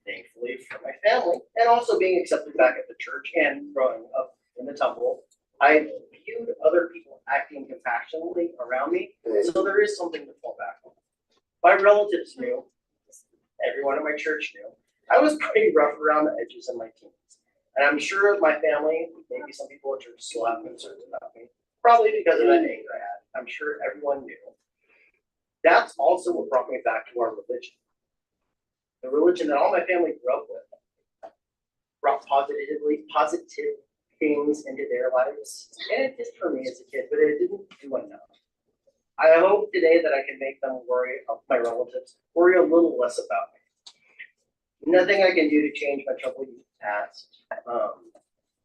Thankfully for my family, and also being accepted back at the church and growing up in the temple, I viewed other people acting compassionately around me, so there is something to fall back on. My relatives knew, everyone in my church knew, I was pretty rough around the edges in my teens. And I'm sure my family, maybe some people at church still have concerns about me, probably because of that anger I had. I'm sure everyone knew. That's also what brought me back to our religion. The religion that all my family grew up with brought positive things into their lives. And it did for me as a kid, but it didn't do enough. I hope today that I can make them worry, my relatives, worry a little less about me. Nothing I can do to change my troubled youth past.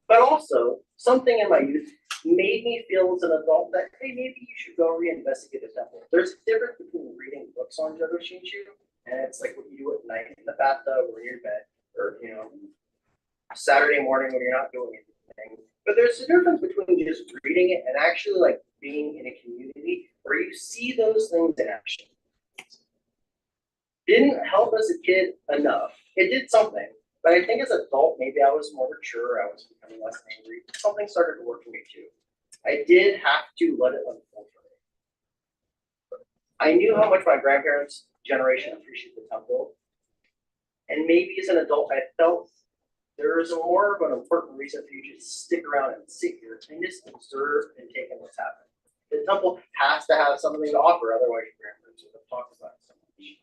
But also, something in my youth made me feel as an adult that, hey, maybe you should go reinvestigate the temple. There's a difference between reading books on Jodo Shinshu, and it's like what you do at night in the bathtub or in your bed, or, Saturday morning when you're not doing anything. But there's a difference between just reading it and actually like being in a community where you see those things in action. Didn't help as a kid enough. It did something. But I think as an adult, maybe I was more mature, I was becoming less angry. Something started to work for me too. I did have to let it unfold for me. I knew how much my grandparents' generation appreciated the temple. And maybe as an adult, I felt there is a more of an important reason for you to stick around and sit here and just observe and take in what's happening. The temple has to have something to offer, otherwise your grandparents would have talked about it so much.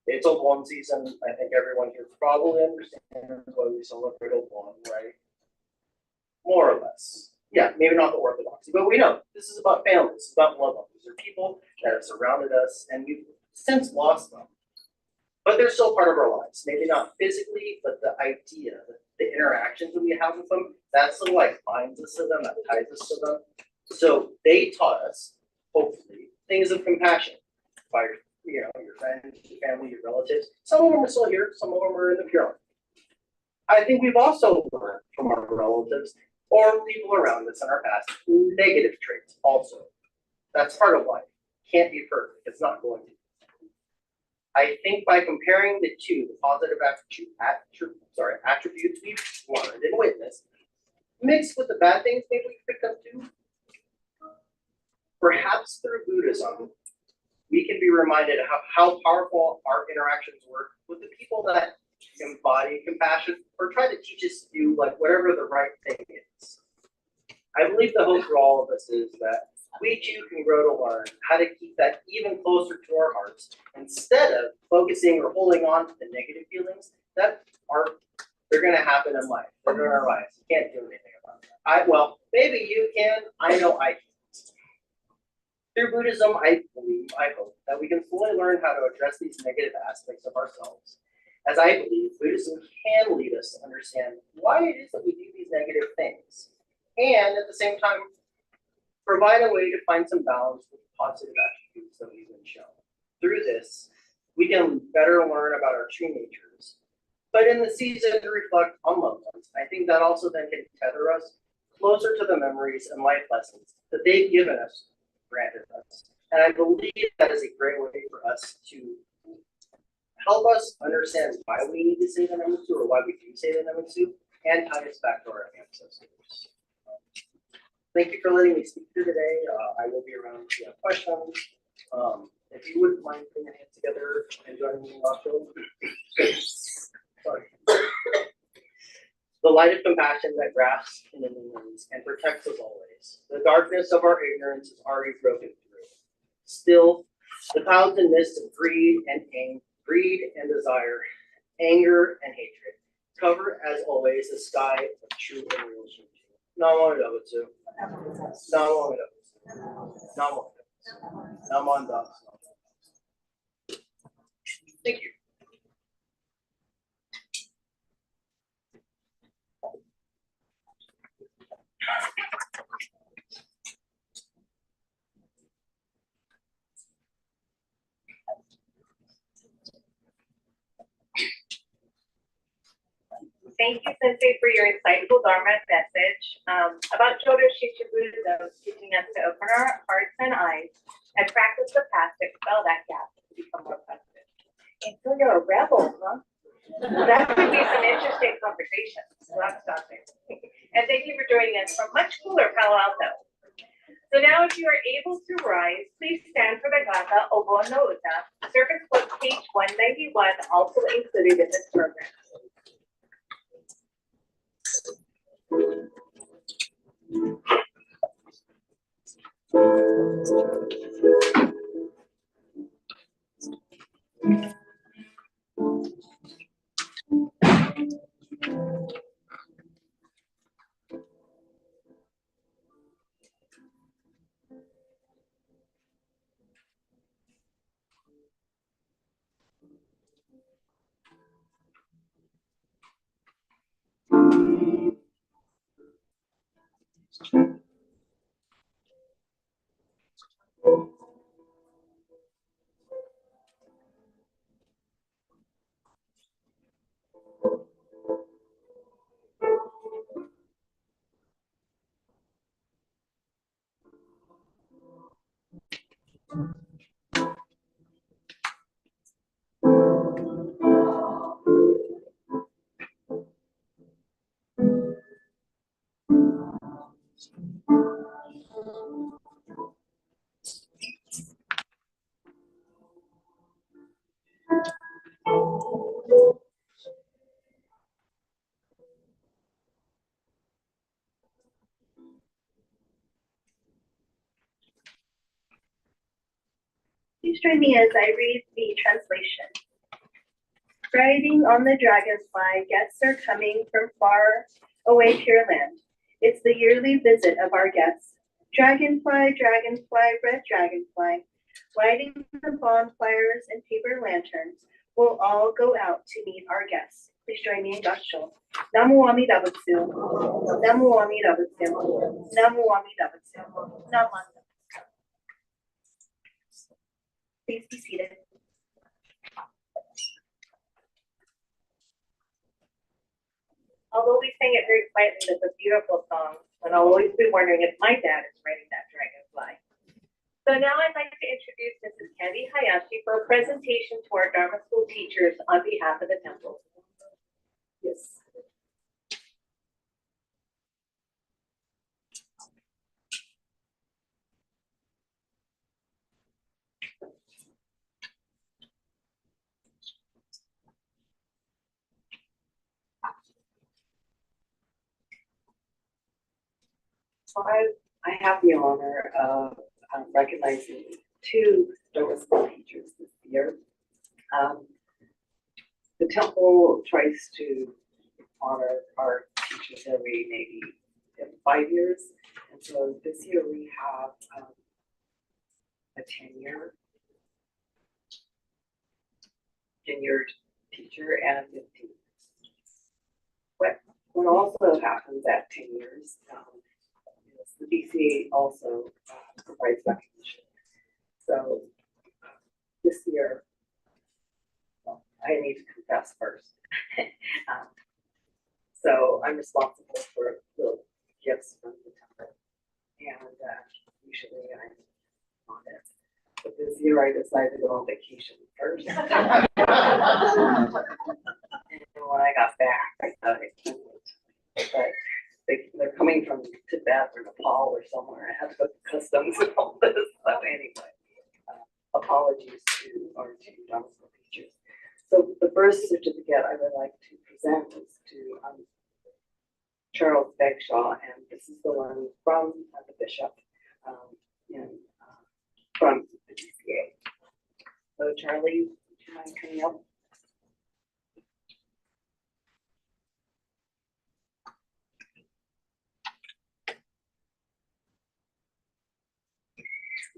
It's Obon season. I think everyone here probably understands why we celebrate Obon, right? More or less. Yeah, maybe not the orthodoxy, but we know this is about families, it's about loved ones. These are people that have surrounded us and we've since lost them. But they're still part of our lives. Maybe not physically, but the idea, the interactions that we have with them, that's what like binds us to them, that ties us to them. So they taught us, hopefully, things of compassion by your friends, your family, your relatives. Some of them are still here, some of them are in the pure. I think we've also learned from our relatives or people around us in our past negative traits also. That's part of life. Can't be perfect. It's not going to be. I think by comparing the two, the positive attributes we've learned and witnessed, mixed with the bad things maybe we picked up too, perhaps through Buddhism, we can be reminded of how powerful our interactions were with the people that embody compassion or try to teach us to do like whatever the right thing is. I believe the hope for all of us is that we too can grow to learn how to keep that even closer to our hearts instead of focusing or holding on to the negative feelings that they're going to happen in life. They're going to arise. You can't do anything about that. Maybe you can. I know I can't. Through Buddhism, I hope that we can fully learn how to address these negative aspects of ourselves, as I believe Buddhism can lead us to understand why it is that we do these negative things, and at the same time, provide a way to find some balance with positive attributes that we've been shown. Through this, we can better learn about our true natures. But in the season to reflect on loved ones, I think that also then can tether us closer to the memories and life lessons that they've given us, granted us. And I believe that is a great way for us to help us understand why we need to say the Namitsu or why we do say the Namitsu and tie us back to our ancestors. Thank you for letting me speak here today. I will be around if you have questions. If you wouldn't mind putting your hands together and joining me in Osho. Sorry. The light of compassion that grasps and illumines and protects us always. The darkness of our ignorance is already broken through. Still, the clouds and mists of greed and desire, anger and hatred cover, as always, the sky of true and real truth. Namo Davatsu. Namo Davatsu. Namo Davatsu. Namo Davatsu. Thank you. Thank you, Sensei, for your insightful Dharma message about Jodo Shinshu Buddhism, teaching us to open our hearts and eyes and practice the path to expel that gap to become more positive. And so you're a rebel, huh? That could be some interesting conversations. So I'm stopping. And thank you for joining us from much cooler Palo Alto. So now if you are able to rise, please stand for the Gatha Obon no Uta. Service book page 191, also included in this program. Please join me as I read the translation. Riding on the dragonfly, guests are coming from far away Pure Land. It's the yearly visit of our guests. Dragonfly, dragonfly, red dragonfly, lighting the bonfires and paper lanterns, we'll all go out to meet our guests. Please join me in Gassho. Namu Amida Butsu. Namu Amida Butsu. Namu Amida Butsu. Namu. Please be seated. Although we sang it very quietly, it's a beautiful song, and I'll always be wondering if my dad is writing that dragonfly. So now I'd like to introduce Mrs. Candy Hayashi for a presentation to our Dharma School teachers on behalf of the temple. Yes. So I have the honor of recognizing two Dharma School teachers this year. The temple tries to honor our teachers every maybe 5 years. And so this year we have a tenured teacher and a 15. What also happens at 10 years is the BCA also provides recognition. So this year, well, I need to confess first. So I'm responsible for the gifts from the temple, and usually I'm on it. But this year I decided to go on vacation first. And when I got back, I thought I couldn't. But they're coming from Tibet or Nepal or somewhere. I had to go to customs and all this. So anyway, apologies to our two Dharma School teachers. So the first certificate I would like to present is to Charles Begshaw, and this is the one from the bishop from the DCA. So Charlie, would you mind coming up?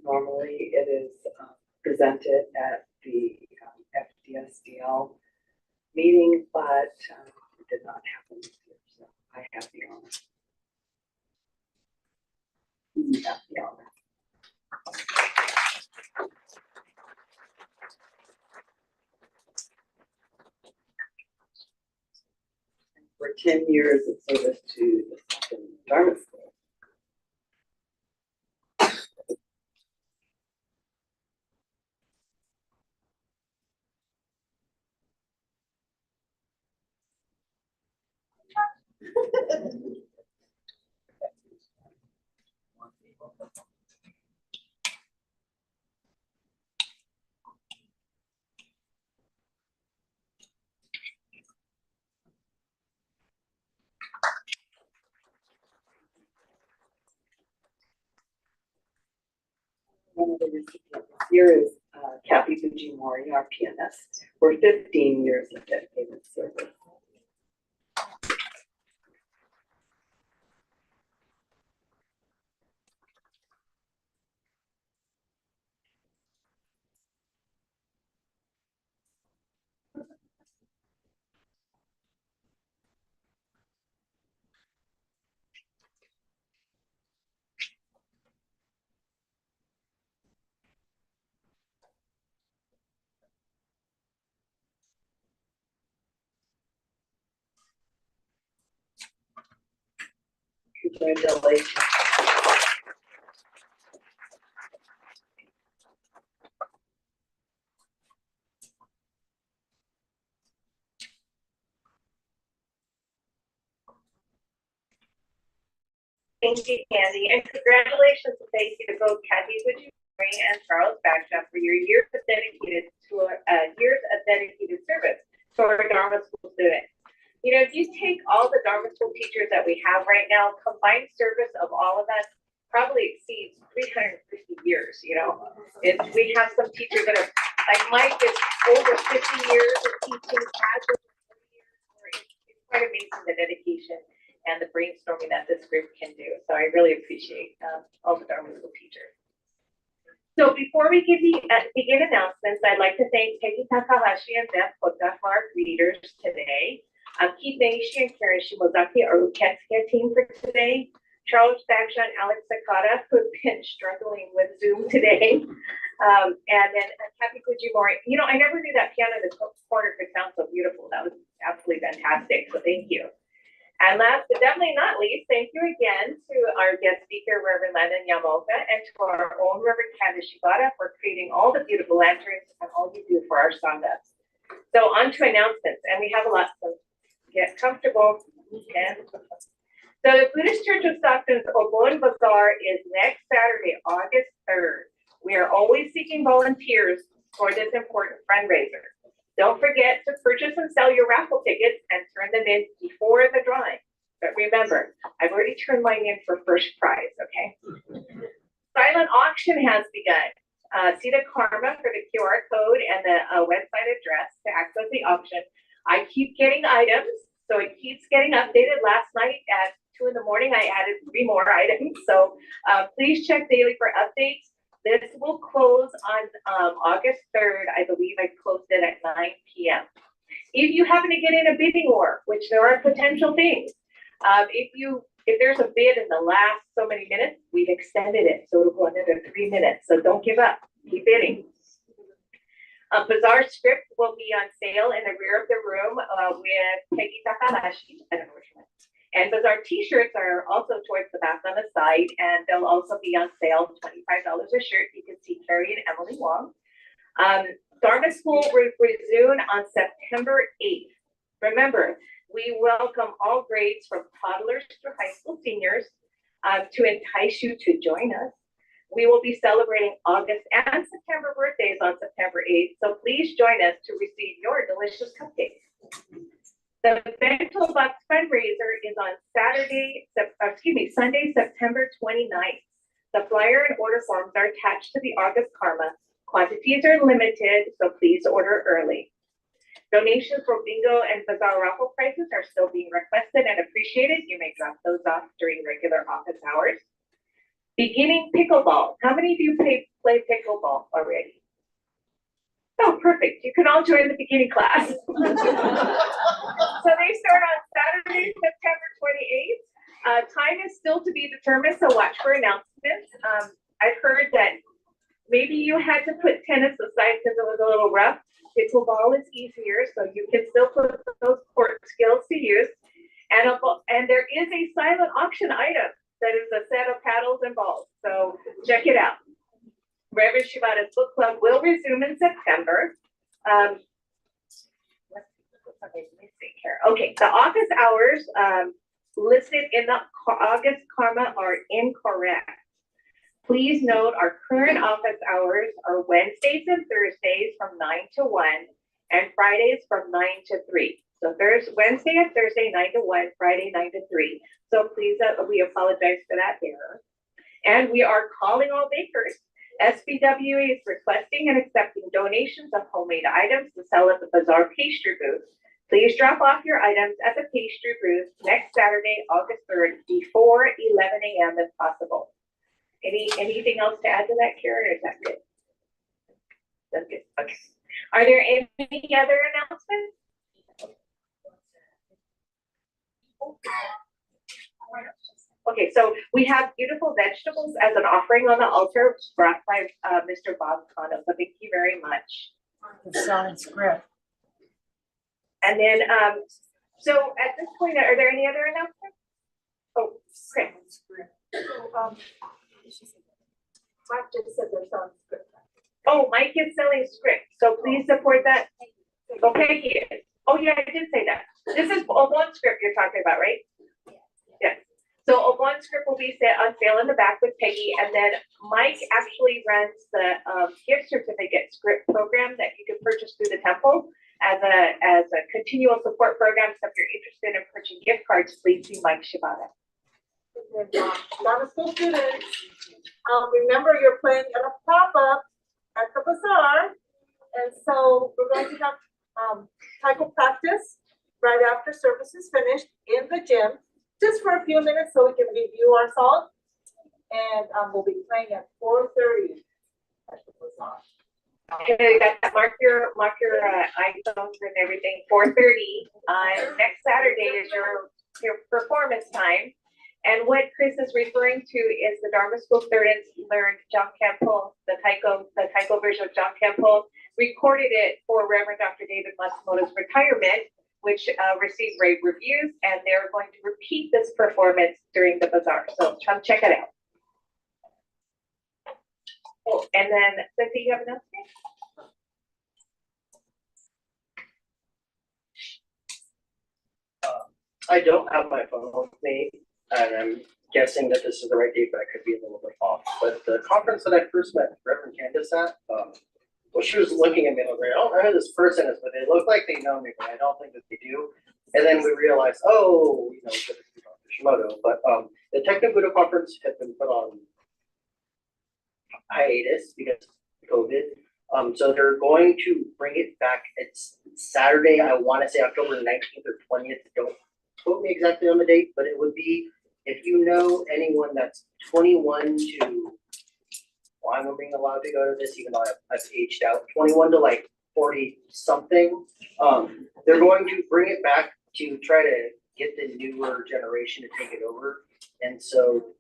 Normally it is presented at the FDSDL meeting, but it did not happen this year, so I have the honor. You have the honor. For 10 years of service to the second Dharma School. one of the recipients this year is Kathy Fujimori, our pianist, for 15 years of dedicated service. Congratulations. Thank you, Candy, and congratulations and thank you to both Kathy Fujimori and Charles Bagshaw for your years of dedicated service to our Dharma School students. You know, if you take all the Dharma School teachers that we have right now, combined service of all of us probably exceeds 350 years, you know. We have some teachers that are, like Mike is over 50 years of teaching, Chad is 40 years. It's quite amazing the dedication and the brainstorming that this group can do. So I really appreciate all the Dharma School teachers. So before we begin announcements, I'd like to thank Peggy Takahashi and Beth Kota for our readers today. Keith Naishi and Karen Shimozaki, our Uketsuke team for today. Charles Bagshaw and Alex Sakata, who've been struggling with Zoom today. And then Kathy Fujimori. You know, I never knew that piano in the corner could sound so beautiful. That was absolutely fantastic. So thank you. And last but definitely not least, thank you again to our guest speaker, Reverend Landon Yamaoka, and to our own Reverend Candace Shibata for creating all the beautiful lanterns and all you do for our Sangha. So on to announcements, and we have a lot, so get comfortable. And so the Buddhist Church of Stockton's Obon Bazaar is next Saturday, August 3rd. We are always seeking volunteers for this important fundraiser. Don't forget to purchase and sell your raffle tickets and turn them in before the drawing. But remember, I've already turned mine in for first prize, okay? Silent auction has begun. See the karma for the QR code and the website address to access the auction. I keep getting items, so it keeps getting updated. Last night at 2 in the morning, I added 3 more items. So please check daily for updates. This will close on August 3rd. I believe I closed it at 9 p.m. If you happen to get in a bidding war, which there are potential things, if there's a bid in the last so many minutes, we've extended it. So it'll go another 3 minutes. So don't give up. Keep bidding. Bazaar script will be on sale in the rear of the room with Peggy Takahashi. I don't know which one. And Bazaar t-shirts are also towards the back on the side, and they'll also be on sale, $25 a shirt. You can see Carrie and Emily Wong. Dharma School will resume on September 8th. Remember, we welcome all grades from toddlers to high school seniors to entice you to join us. We will be celebrating August and September birthdays on September 8th, so please join us to receive your delicious cupcakes. The Bento Box fundraiser is on Sunday, September 29th. The flyer and order forms are attached to the August Karma. Quantities are limited, so please order early. Donations for bingo and bazaar raffle prizes are still being requested and appreciated. You may drop those off during regular office hours. Beginning pickleball. How many of you play pickleball already? Oh, perfect. You can all join the beginning class. So they start on Saturday, September 28th. Time is still to be determined, so watch for announcements. I've heard that maybe you had to put tennis aside because it was a little rough. Pickleball is easier, so you can still put those court skills to use. And there is a silent auction item that is a set of paddles and balls, so check it out. Reverend Shibata's book club will resume in September. Okay, the office hours listed in the August Karma are incorrect. Please note our current office hours are Wednesdays and Thursdays from 9 to 1 and Fridays from 9 to 3. So there's Wednesday and Thursday 9 to 1, Friday 9 to 3. So please, we apologize for that error. And we are calling all bakers. SBWA is requesting and accepting donations of homemade items to sell at the Bazaar Pastry Booth. Please drop off your items at the pastry booth next Saturday, August 3rd, before 11 a.m. if possible. Anything else to add to that, Karen, or is that good? That's good, okay. Are there any other announcements? Okay, so we have beautiful vegetables as an offering on the altar brought by Mr. Bob Cano, so thank you very much. Sounds great. And then, so at this point, are there any other announcements? Oh, okay. Mike just said they're selling script. Oh, Mike is selling script, so please support that. Okay, he is. Oh, yeah, I did say that. This is Obon script you're talking about, right? Yes. So Obon script will be set on sale in the back with Peggy, and then Mike actually runs the gift certificate script program that you can purchase through the temple as a continual support program. So if you're interested in purchasing gift cards, please see Mike Shibata. Not a school student. Remember you're playing at a pop-up at the bazaar. And so we're going to have taekwondo practice right after service is finished in the gym, just for a few minutes so we can review our song. And we'll be playing at 4:30 at the bazaar. Okay, mark your iPhones and everything. 4:30 next Saturday is your performance time. And what Chris is referring to is the Dharma School students learned John Campbell, the taiko version of John Campbell, recorded it for Reverend Dr. David Matsumoto's retirement, which received rave reviews, and they're going to repeat this performance during the bazaar. So come check it out. Oh, and then, Cynthia, you have an announcement? I don't have my phone with me, and I'm guessing that this is the right date, but I could be a little bit off. But the conference that I first met Reverend Candace at, well, she was looking at me like, I don't know who this person is, but they look like they know me, but I don't think that they do. And then we realized, oh, you know, Dr. Shimoto. But the Techno Buddha conference had been put on hiatus because of COVID. So they're going to bring it back. It's Saturday, I want to say October 19th or 20th. Don't quote me exactly on the date, but it would be, if you know anyone that's 21 to, well, I'm being allowed to go to this even though I've aged out, 21 to like 40 something. They're going to bring it back to try to get the newer generation to take it over. And so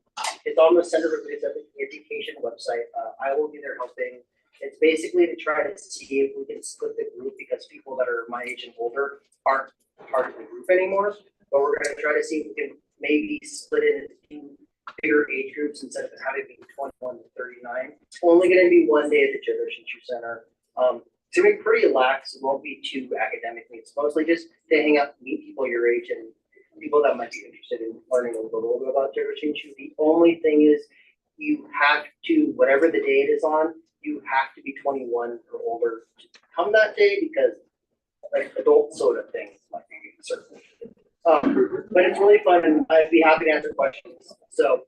it's on the Center for Physical Education website. I will be there helping. It's basically to try to see if we can split the group because people that are my age and older aren't part of the group anymore. But we're going to try to see if we can maybe split it into two bigger age groups instead of having it be 21 to 39. It's only going to be one day at the Generation Center. It's going to be pretty lax. It won't be too academic. It's mostly just to hang out, meet people your age and people that might be interested in learning a little bit about Generation. The only thing is you have to, whatever the day it is on, you have to be 21 or older to come that day because like adult soda things might be certain. But it's really fun and I'd be happy to answer questions. So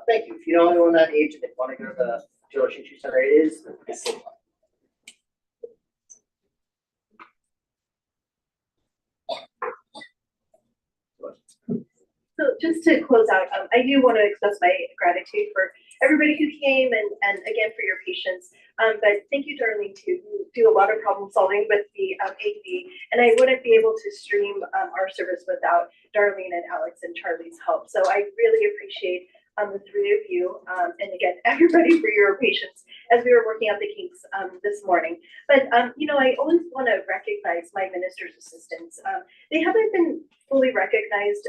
thank you. If you know anyone that age and they want to go to the Generation Center, it is so fun. So just to close out, I do want to express my gratitude for everybody who came and again for your patience. But thank you, Darlene, too. You do a lot of problem solving with the AV, and I wouldn't be able to stream our service without Darlene and Alex and Charlie's help. So I really appreciate the three of you, and again, everybody for your patience as we were working out the kinks this morning. But, you know, I always want to recognize my minister's assistants. They haven't been fully recognized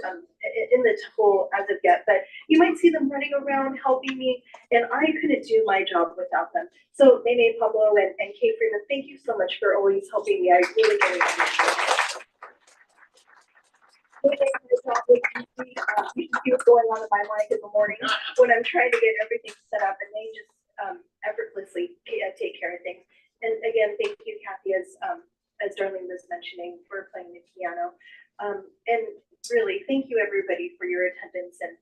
in the temple as of yet, but you might see them running around helping me, and I couldn't do my job without them. So Nene, Pablo, and Kay Freeman, thank you so much for always helping me. I really, really appreciate it. You can see what's going on in my life in the morning when I'm trying to get everything set up, and they just effortlessly take care of things. And again, thank you, Kathy, as Darlene was mentioning, for playing the piano. And really, thank you everybody for your attendance and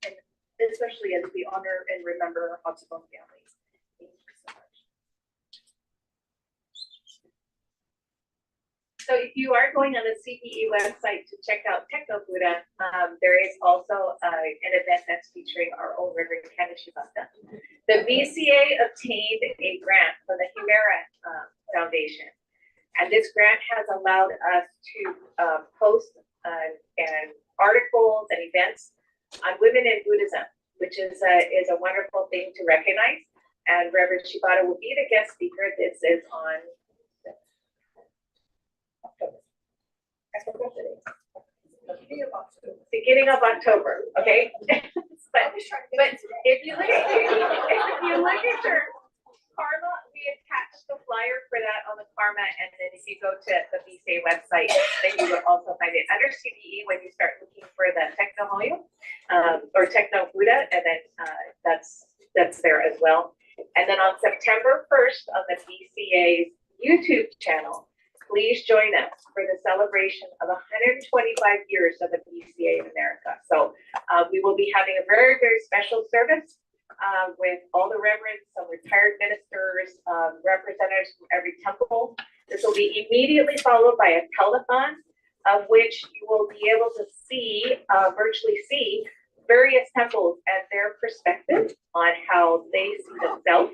especially as we honor and remember our Hatsubon families. Thank you so much. So if you are going on the CPE website to check out Techno Buddha, there is also an event that's featuring our own Reverend Ken Shibata. The VCA obtained a grant from the Humera Foundation. And this grant has allowed us to post and articles and events on women in Buddhism, which is a wonderful thing to recognize. And Reverend Shibata will be the guest speaker. This is on beginning of October, okay? but if you look at your Karma, we attached the flyer for that on the Karma, and then if you go to the VCA website, then you will also find it under CPE when you start looking for the Techno Hoyo or Techno Buddha, and then that's there as well. And then on September 1st on the VCA's YouTube channel, please join us for the celebration of 125 years of the VCA in America. So we will be having a very, very special service with all the reverends, some retired ministers, representatives from every temple. This will be immediately followed by a telethon, of which you will be able to see, virtually see, various temples and their perspective on how they see themselves.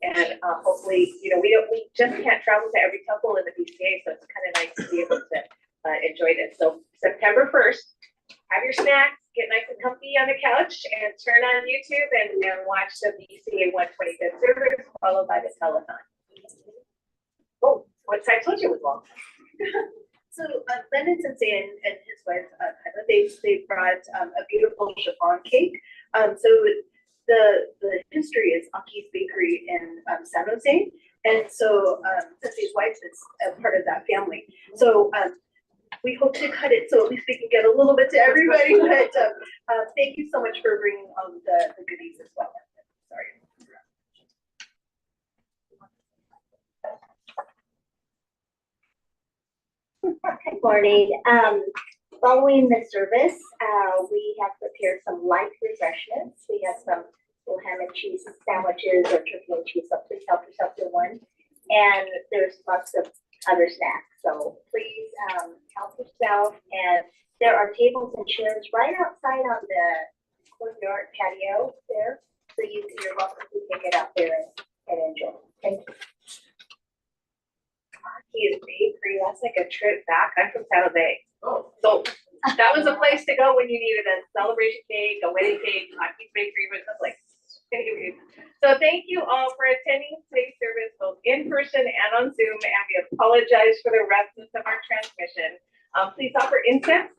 And hopefully, you know, we just can't travel to every temple in the VCA, so it's kind of nice to be able to enjoy this. So September 1st, have your snacks, get nice and comfy on the couch, and turn on YouTube and watch the VCA 125th service, followed by the telethon. Oh, what I told you was long. So Lennon Sensei and his wife, they brought a beautiful chiffon cake. So the history is Aki's Bakery in San Jose. And so Sensei's wife is a part of that family. So we hope to cut it so at least we can get a little bit to everybody. But thank you so much for bringing the goodies as well. Sorry. Good morning. Following the service, we have prepared some light refreshments. We have some little ham and cheese sandwiches or turkey and cheese, so please help yourself to one. And there's lots of other snacks, so please help yourself. And there are tables and chairs right outside on the courtyard patio there, so you're welcome to take it out there and enjoy. Thank you. Aki's Bakery, that's like a trip back. I'm from San Jose. Oh, so that was a place to go when you needed a celebration cake, a wedding cake. Aki's Bakery was the place. So thank you all for attending today's service, both in person and on Zoom, and we apologize for the roughness of our transmission. Please offer incense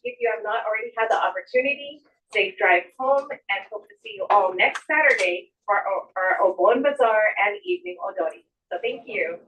if you have not already had the opportunity. Safe drive home, and hope to see you all next Saturday for our Obon Bazaar and Evening Odori. So thank you.